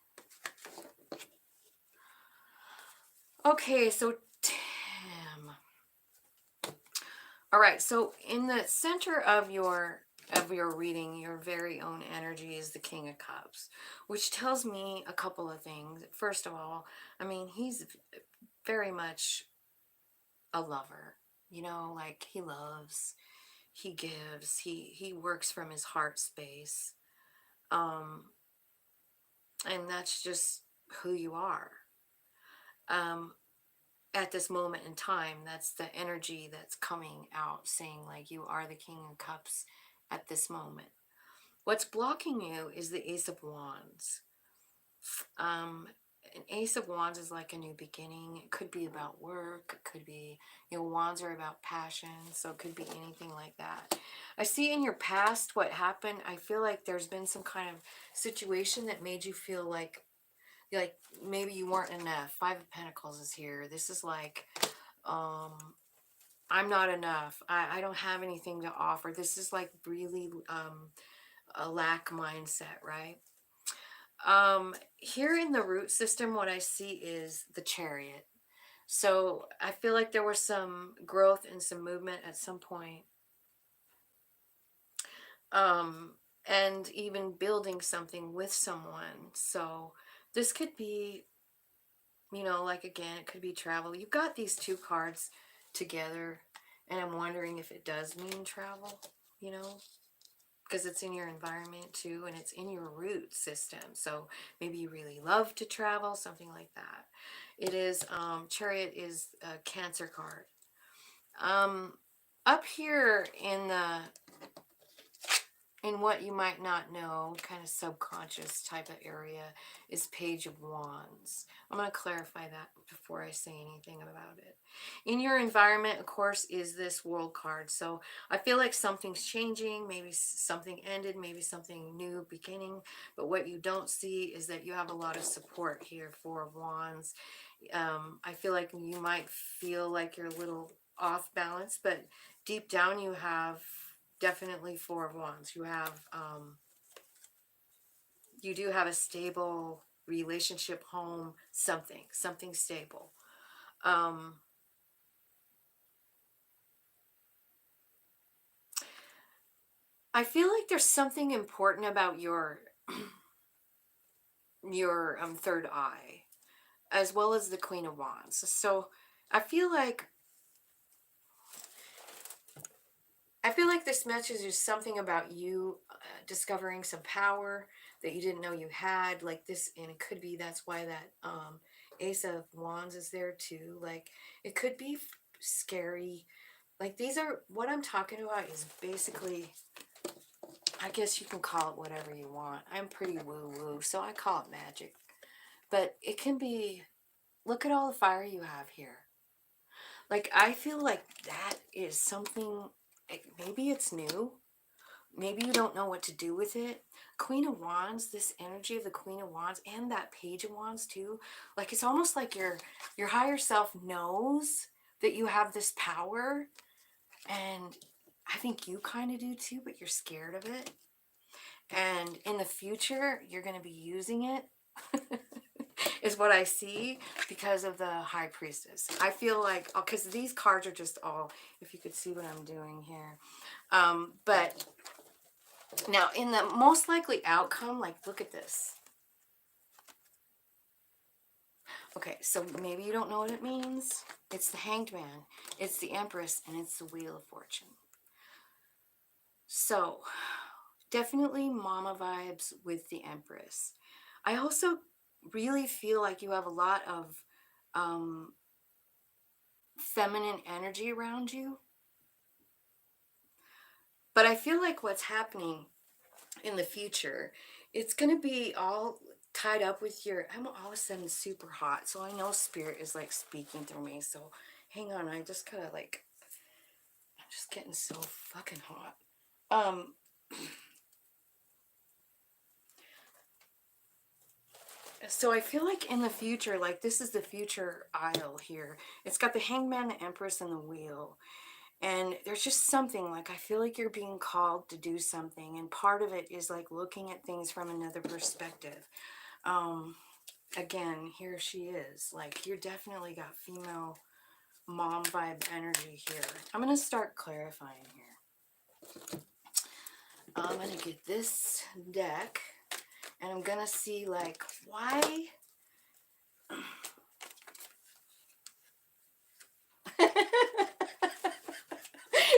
Okay, so Tim. All right, so in the center of your reading, your very own energy is the King of Cups, which tells me a couple of things. First of all, I mean, he's very much a lover. You know, like he loves, he gives, he works from his heart space. Um and that's just who you are. Um at this moment in time, that's the energy that's coming out, saying like you are the King of Cups at this moment. What's blocking you is the Ace of Wands. um an Ace of Wands is like a new beginning. It could be about work, it could be, you know, wands are about passion, so it could be anything like that. I see in your past what happened. I feel like there's been some kind of situation that made you feel like maybe you weren't enough. Five of Pentacles is here. This is like, um I'm not enough. I don't have anything to offer. This is like really a lack mindset, right? Here in the root system, what I see is the Chariot. So I feel like there was some growth and some movement at some point. And even building something with someone. So this could be, you know, like again, it could be travel. You've got these two cards together, and I'm wondering if it does mean travel, you know, because it's in your environment too, and it's in your root system. So maybe you really love to travel, something like that. It is, Chariot is a Cancer card. Up here in what you might not know, kind of subconscious type of area, is Page of Wands. I'm going to clarify that before I say anything about it. In your environment, of course, is this World card. So I feel like something's changing. Maybe something ended, maybe something new beginning. But what you don't see is that you have a lot of support here. Four of Wands. I feel like you might feel like you're a little off balance, but deep down you have definitely Four of Wands. You do have a stable relationship, home, something stable. I feel like there's something important about your your third eye, as well as the Queen of Wands. So I feel like this message is something about you discovering some power that you didn't know you had, like this, and it could be that's why that Ace of Wands is there too. Like it could be scary. Like these are what I'm talking about is basically, I guess you can call it whatever you want. I'm pretty woo-woo, so I call it magic. But it can be, look at all the fire you have here. Like I feel like that is something, maybe it's new. Maybe you don't know what to do with it. Queen of Wands, this energy of the Queen of Wands and that Page of Wands too. Like it's almost like your higher self knows that you have this power, and I think you kind of do too, but you're scared of it. And in the future, you're going to be using it, is what I see, because of the High Priestess. I feel like, because these cards are just all, if you could see what I'm doing here. But now, in the most likely outcome, like, look at this. Okay, so maybe you don't know what it means. It's the Hanged Man, it's the Empress, and it's the Wheel of Fortune. So, definitely mama vibes with the Empress. I also really feel like you have a lot of feminine energy around you. But I feel like what's happening in the future, it's going to be all tied up with your, I'm all of a sudden super hot. So I know Spirit is like speaking through me. So hang on, I just kind of like, I'm just getting so fucking hot. So I feel like in the future, like this is the future aisle here. It's got the Hangman, the Empress, and the Wheel. And there's just something like I feel like you're being called to do something. And part of it is like looking at things from another perspective. Um, Again, here she is. Like you're definitely got female mom vibe energy here. I'm going to start clarifying here. I'm going to get this deck and I'm going to see like why.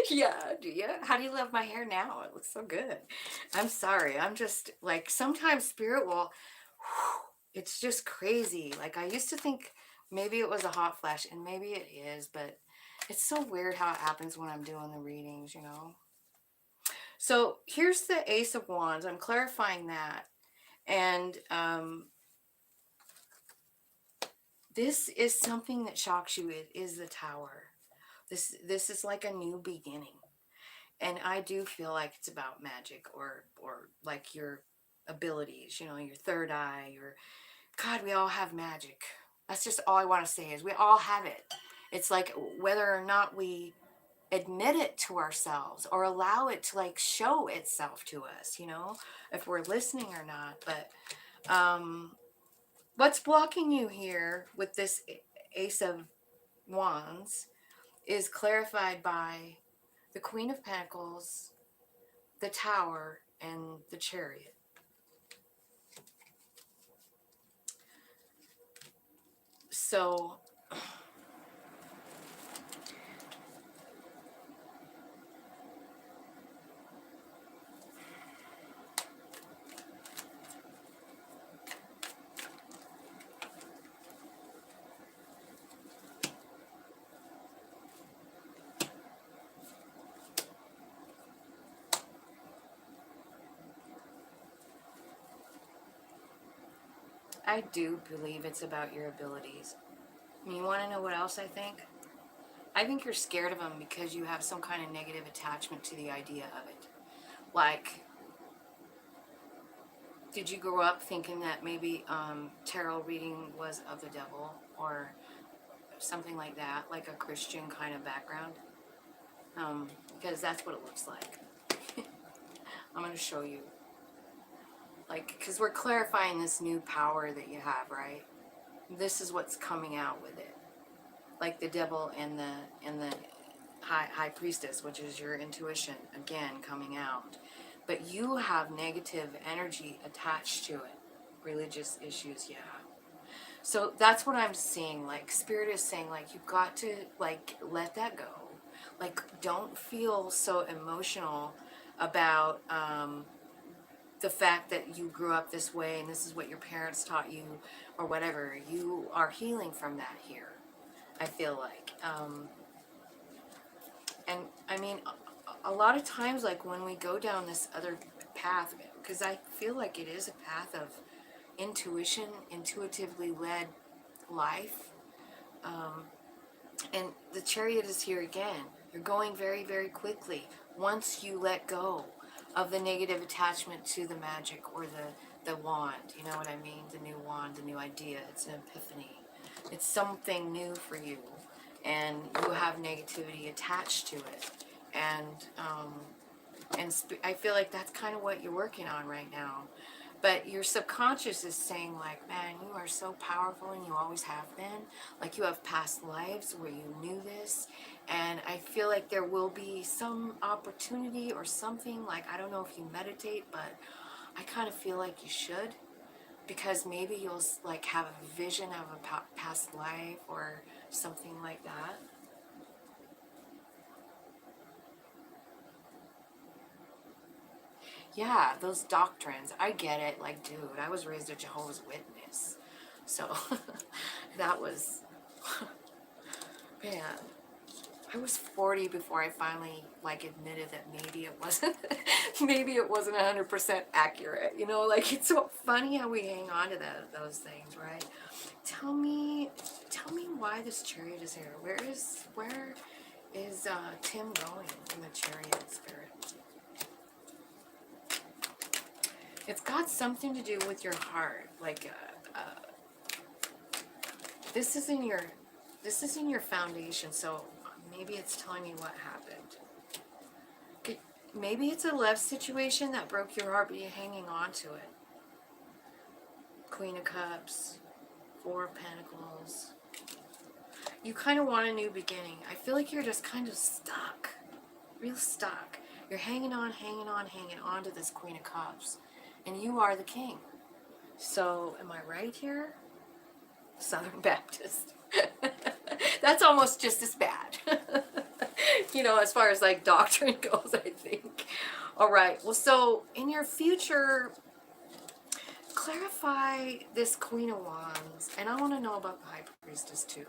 Yeah, do you? How do you love my hair now? It looks so good. I'm sorry. I'm just like sometimes spirit will, it's just crazy. Like I used to think maybe it was a hot flash and maybe it is, but it's so weird how it happens when I'm doing the readings, you know? So here's the Ace of Wands. I'm clarifying that. And this is something that shocks you. It is the Tower. This is like a new beginning. And I do feel like it's about magic or like your abilities, you know, your third eye, your God, we all have magic. That's just all I want to say is we all have it. It's like whether or not we admit it to ourselves or allow it to like show itself to us, you know, if we're listening or not. But what's blocking you here with this Ace of Wands is clarified by the Queen of Pentacles, the Tower, and the Chariot. So I do believe it's about your abilities. You want to know what else I think? I think you're scared of them because you have some kind of negative attachment to the idea of it. Like, did you grow up thinking that maybe tarot reading was of the devil or something like that, like a Christian kind of background? Because that's what it looks like. I'm going to show you. Like, because we're clarifying this new power that you have, right? This is what's coming out with it. Like the devil and the high priestess, which is your intuition, again, coming out. But you have negative energy attached to it. Religious issues, yeah. So that's what I'm seeing. Like, Spirit is saying, like, you've got to, like, let that go. Like, don't feel so emotional about the fact that you grew up this way and this is what your parents taught you or whatever. You are healing from that here, I feel like. And I mean, a lot of times, like when we go down this other path, because I feel like it is a path of intuition, intuitively led life. And the Chariot is here again. You're going very, very quickly once you let go of the negative attachment to the magic or the wand. You know what I mean? The new wand, the new idea. It's an epiphany. It's something new for you. And you have negativity attached to it. And I feel like that's kind of what you're working on right now. But your subconscious is saying like, man, you are so powerful and you always have been. Like you have past lives where you knew this. And I feel like there will be some opportunity or something. Like, I don't know if you meditate, but I kind of feel like you should. Because maybe you'll like have a vision of a past life or something like that. Yeah, those doctrines. I get it. Like, dude, I was raised a Jehovah's Witness. So that was, man, I was 40 before I finally like admitted that maybe it wasn't, maybe it wasn't 100% accurate. You know, like it's so funny how we hang on to those things, right? Tell me why this Chariot is here. Where is Tim going in the Chariot, Spirit? It's got something to do with your heart, like This is in your foundation, so maybe it's telling me what happened. Maybe it's a love situation that broke your heart, but you're hanging on to it. Queen of Cups, Four of Pentacles. You kind of want a new beginning. I feel like you're just kind of stuck. Real stuck. You're hanging on to this Queen of Cups. And you are the king. So, am I right here? Southern Baptist. That's almost just as bad. You know, as far as like doctrine goes, I think. All right. Well, so in your future, clarify this Queen of Wands. And I want to know about the High Priestess too.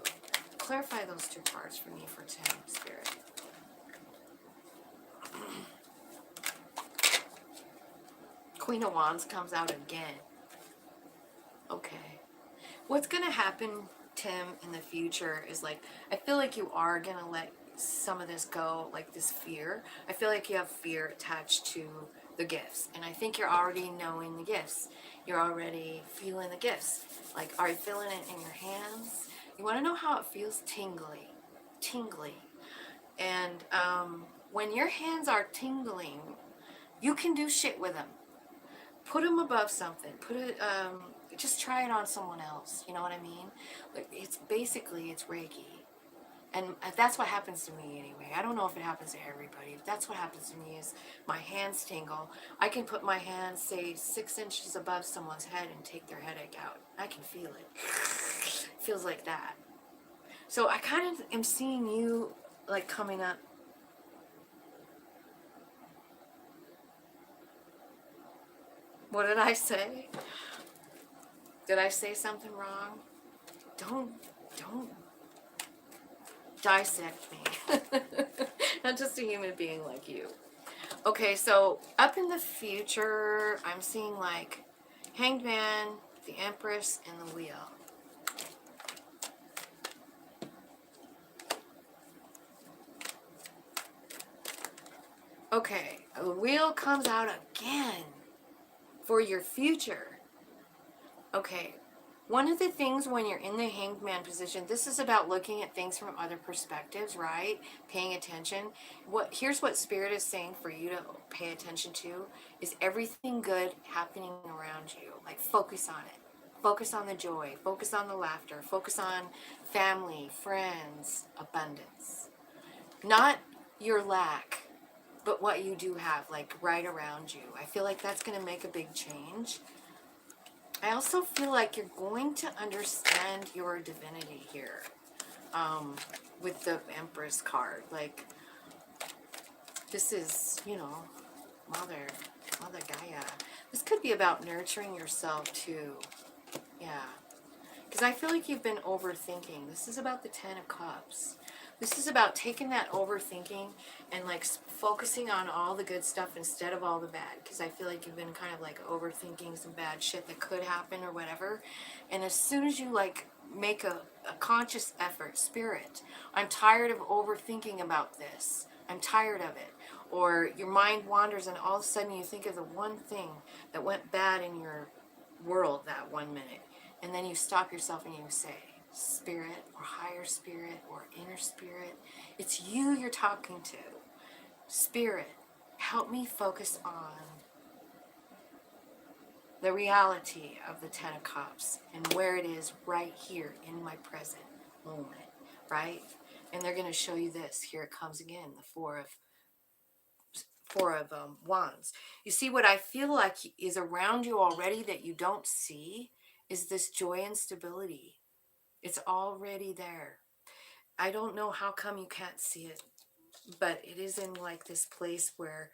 Clarify those two cards for me for Tim, Spirit. Queen of Wands comes out again. Okay. What's going to happen, Tim, in the future is like, I feel like you are going to let some of this go, like this fear. I feel like you have fear attached to the gifts. And I think you're already knowing the gifts. You're already feeling the gifts. Like, are you feeling it in your hands? You want to know how it feels? Tingly. Tingly. And when your hands are tingling, you can do shit with them. Put them above something. Put it, just try it on someone else. You know what I mean? Like, it's basically, it's Reiki. And that's what happens to me anyway. I don't know if it happens to everybody, but that's what happens to me is my hands tingle. I can put my hands, say, 6 inches above someone's head and take their headache out. I can feel it. It feels like that. So I kind of am seeing you, like, coming up. What did I say? Did I say something wrong? Don't dissect me. Not just a human being like you. Okay, so up in the future, I'm seeing like Hanged Man, the Empress, and the Wheel. Okay, the Wheel comes out again for your future. Okay, one of the things when you're in the Hanged Man position, this is about looking at things from other perspectives, right? Paying attention. Here's what Spirit is saying for you to pay attention to is everything good happening around you. Like, focus on it. Focus on the joy. Focus on the laughter. Focus on family, friends, abundance. Not your lack, but what you do have, like, right around you. I feel like that's going to make a big change. I also feel like you're going to understand your divinity here with the Empress card. Like, this is, you know, Mother Gaia. This could be about nurturing yourself too. Yeah. Because I feel like you've been overthinking. This is about the Ten of Cups. This is about taking that overthinking and like focusing on all the good stuff instead of all the bad. Because I feel like you've been kind of like overthinking some bad shit that could happen or whatever. And as soon as you like make a conscious effort, Spirit, I'm tired of overthinking about this. I'm tired of it. Or your mind wanders and all of a sudden you think of the one thing that went bad in your world that 1 minute. And then you stop yourself and you say, Spirit or higher spirit or inner spirit, it's you you're talking to. Spirit, help me focus on the reality of the Ten of Cups and where it is right here in my present moment, right? And they're going to show you this. Here it comes again, the Four of Wands. You see, what I feel like is around you already that you don't see is this joy and stability. It's already there. I don't know how come you can't see it, but it is in like this place where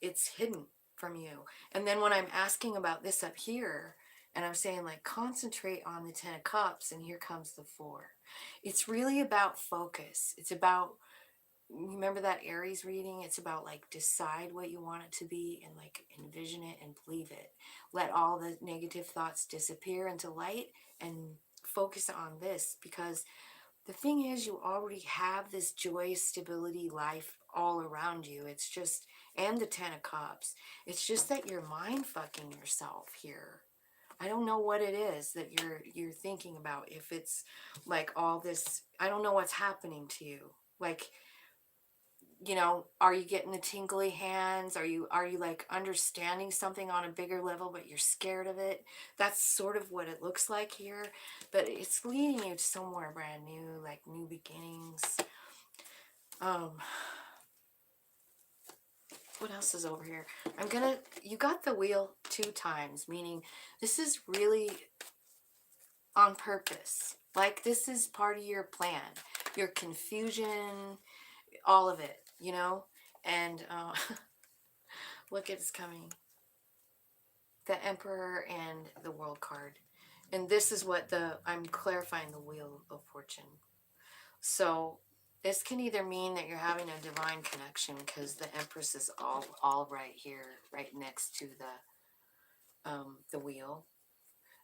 it's hidden from you. And then when I'm asking about this up here, and I'm saying like concentrate on the Ten of Cups, and here comes the Four. It's really about focus. It's about, remember that Aries reading? It's about like decide what you want it to be and like envision it and believe it. Let all the negative thoughts disappear into light and focus on this, because the thing is you already have this joy, stability, life all around you. It's just, and the Ten of Cups. It's just that you're mind fucking yourself here. I don't know what it is that you're thinking about. If it's like all this, I don't know what's happening to you. Like, you know, are you getting the tingly hands? Are you like understanding something on a bigger level, but you're scared of it? That's sort of what it looks like here, but it's leading you to somewhere brand new, like new beginnings. Um, what else is over here? You got the wheel 2 times, meaning this is really on purpose. Like this is part of your plan, your confusion, all of it, you know? And look, it's coming. The Emperor and the World card. And this is what I'm clarifying the Wheel of Fortune. So this can either mean that you're having a divine connection because the Empress is all right here, right next to the wheel.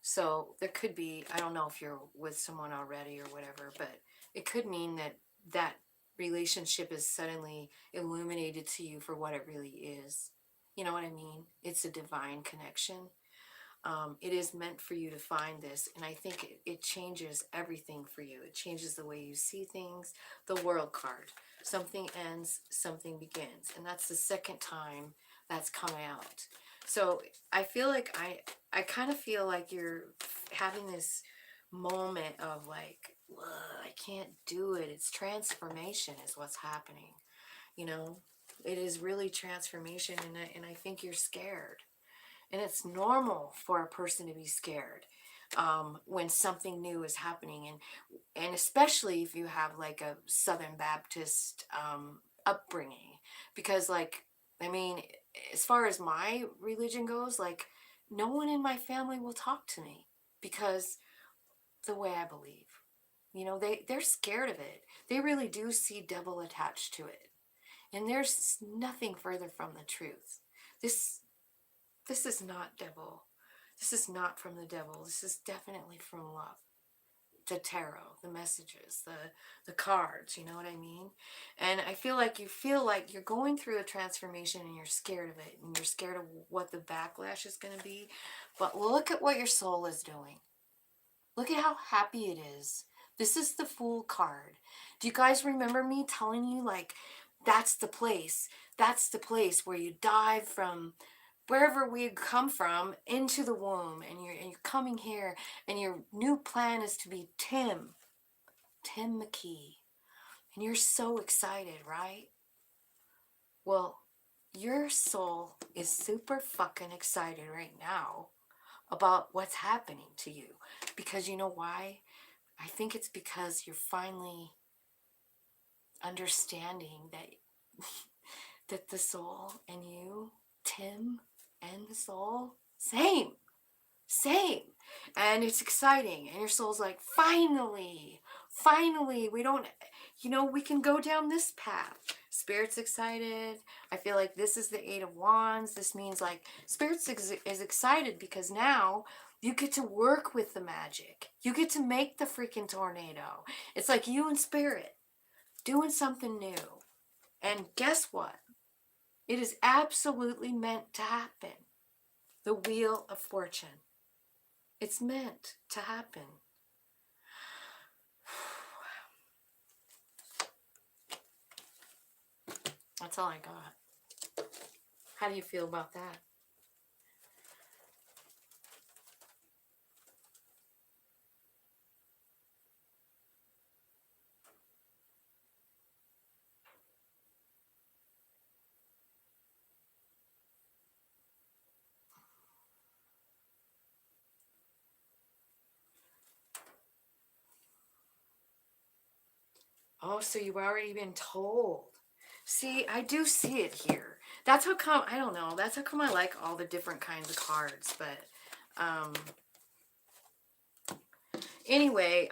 So there could be, I don't know if you're with someone already or whatever, but it could mean that that relationship is suddenly illuminated to you for what it really is. You know what I mean? It's a divine connection. It is meant for you to find this, and I think it changes everything for you. It changes the way you see things. The World card. Something ends, something begins. And that's the second time that's come out. So I feel like I kind of feel like you're having this moment of like, I can't do it. It's transformation is what's happening. You know, it is really transformation, and I think you're scared. And it's normal for a person to be scared when something new is happening, and especially if you have like a Southern Baptist upbringing, because like, I mean, as far as my religion goes, like no one in my family will talk to me because the way I believe, you know, they're scared of it. They really do see devil attached to it, and there's nothing further from the truth. This this is not devil. This is not from the devil. This is definitely from love. The tarot, the messages, the cards, you know what I mean? And I feel like you feel like you're going through a transformation and you're scared of it, and you're scared of what the backlash is going to be. But look at what your soul is doing. Look at how happy it is. This is the Fool card. Do you guys remember me telling you, like, that's the place? That's the place where you dive from wherever we come from into the womb, and you're coming here, and your new plan is to be Tim McKee. And you're so excited, right? Well, your soul is super fucking excited right now about what's happening to you. Because you know why? I think it's because you're finally understanding that that the soul and you, Tim, and the soul, same. And it's exciting. And your soul's like, finally, we don't, you know, we can go down this path. Spirit's excited. I feel like this is the 8 of Wands. This means like Spirit's is excited because now you get to work with the magic. You get to make the freaking tornado. It's like you and Spirit doing something new. And guess what? It is absolutely meant to happen. The Wheel of Fortune. It's meant to happen. That's all I got. How do you feel about that? Oh, so you've already been told. See, I do see it here. That's how come, I don't know, that's how come I like all the different kinds of cards. But anyway,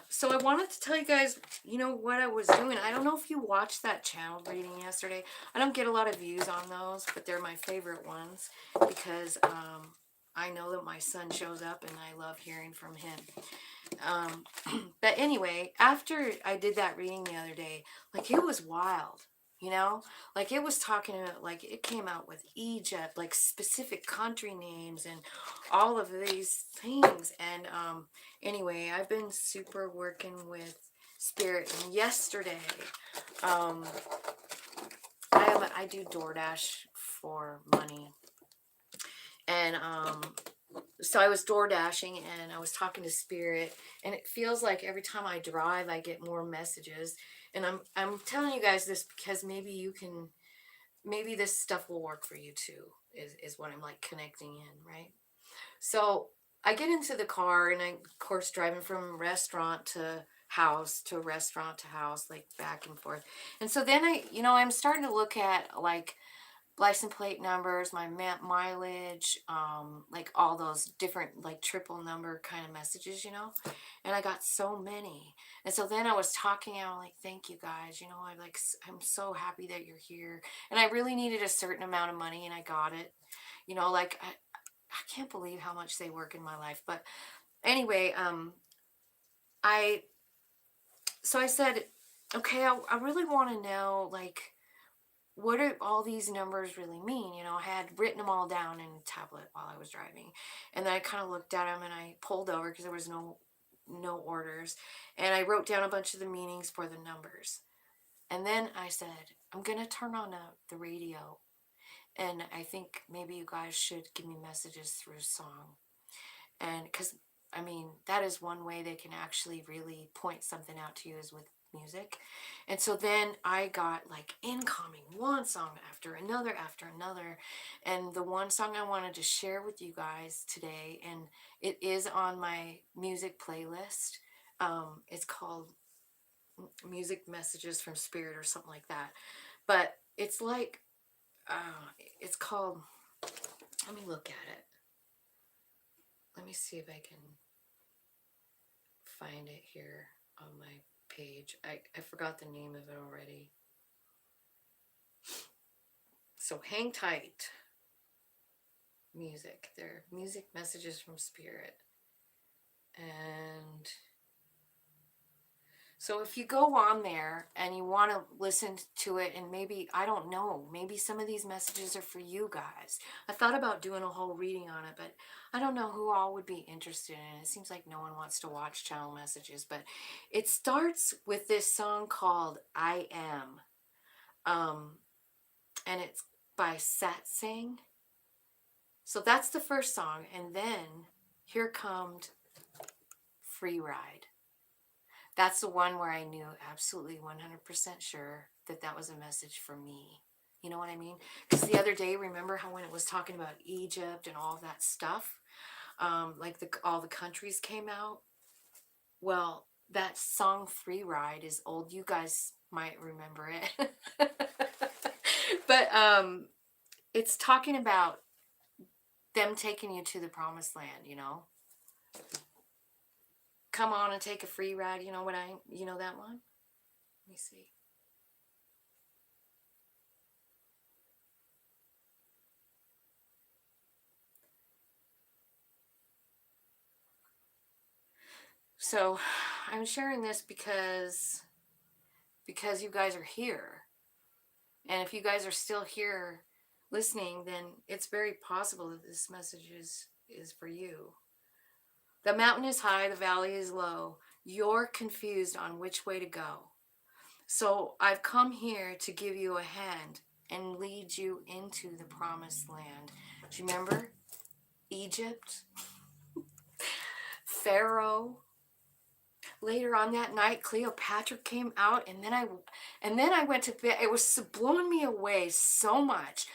so I wanted to tell you guys, you know, what I was doing. I don't know if you watched that channel reading yesterday. I don't get a lot of views on those, but they're my favorite ones because I know that my son shows up and I love hearing from him. But anyway, after I did that reading the other day, like, it was wild. You know, like it was talking about, like it came out with Egypt, like specific country names and all of these things. And anyway, I've been super working with spirit. And yesterday, um, I do DoorDash for money, and so I was door dashing and I was talking to spirit, and it feels like every time I drive I get more messages. And I'm telling you guys this because maybe you can, maybe this stuff will work for you too, is what I'm like connecting in, right? So I get into the car and I, of course, driving from restaurant to house to restaurant to house, like back and forth. And so then I'm starting to look at like license plate numbers, my mileage, like all those different like triple number kind of messages, and I got so many. And so then I was talking, and I'm like, thank you guys, I'm so happy that you're here. And I really needed a certain amount of money and I got it, like I can't believe how much they work in my life. But anyway, I so I said, okay, I really want to know, like, what do all these numbers really mean? I had written them all down in a tablet while I was driving. And then I kind of looked at them and I pulled over because there was no orders. And I wrote down a bunch of the meanings for the numbers. And then I said, I'm going to turn on the radio. And I think maybe you guys should give me messages through song. And because, I mean, that is one way they can actually really point something out to you, is with music. And so then I got like incoming one song after another after another. And the one song I wanted to share with you guys today, and it is on my music playlist. It's called Music Messages from Spirit or something like that. But it's like, it's called, let me look at it. Let me see if I can find it here on my page. I forgot the name of it already. So hang tight. Music. They're music messages from spirit. And so if you go on there and you want to listen to it, and maybe, I don't know, maybe some of these messages are for you guys. I thought about doing a whole reading on it, but I don't know who all would be interested in it. It seems like no one wants to watch channel messages, but it starts with this song called I Am. And it's by Satsang. So that's the first song. And then here comes Free Ride. That's the one where I knew absolutely 100% sure that that was a message for me. You know what I mean? Because the other day, remember how when it was talking about Egypt and all that stuff, like all the countries came out? Well, that song Free Ride is old. You guys might remember it. But it's talking about them taking you to the promised land. Come on and take a free ride. You know that one? Let me see. So I'm sharing this because you guys are here. And if you guys are still here listening, then it's very possible that this message is for you. The mountain is high, the valley is low. You're confused on which way to go. So I've come here to give you a hand and lead you into the promised land. Do you remember Egypt? Pharaoh? Later on that night, Cleopatra came out, and then I went to bed. It was blowing me away so much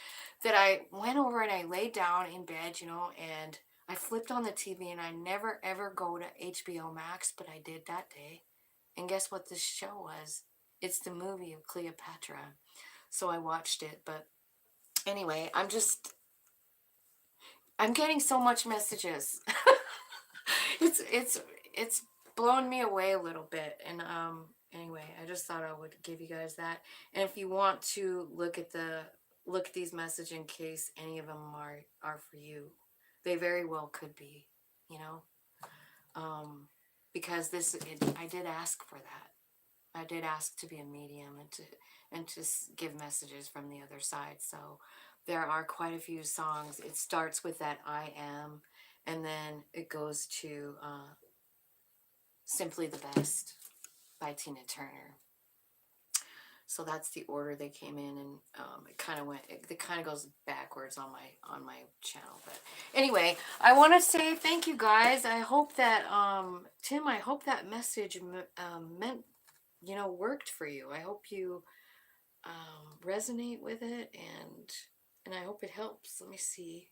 that I went over and I laid down in bed, and I flipped on the TV, and I never ever go to HBO Max, but I did that day. And guess what this show was? It's the movie of Cleopatra. So I watched it, but anyway, I'm getting so much messages. It's blown me away a little bit. And anyway, I just thought I would give you guys that. And if you want to look at these messages in case any of them are for you, they very well could be, you know. Because I did ask for that. I did ask to be a medium and to give messages from the other side. So there are quite a few songs. It starts with that I am, and then it goes to Simply the Best by Tina Turner. So that's the order they came in, and it kind of went. It kind of goes backwards on my channel. But anyway, I want to say thank you guys. I hope that Tim, I hope that message meant, you know, worked for you. I hope you resonate with it, and I hope it helps. Let me see.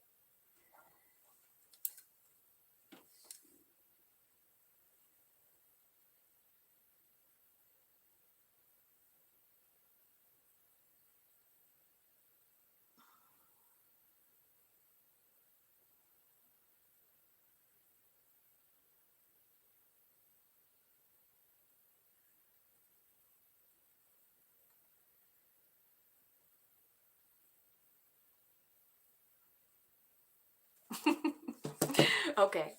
Okay,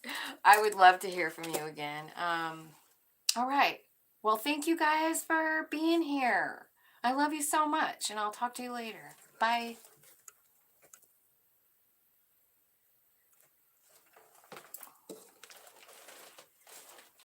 I would love to hear from you again. All right. Well, thank you guys for being here. I love you so much, and I'll talk to you later. Bye.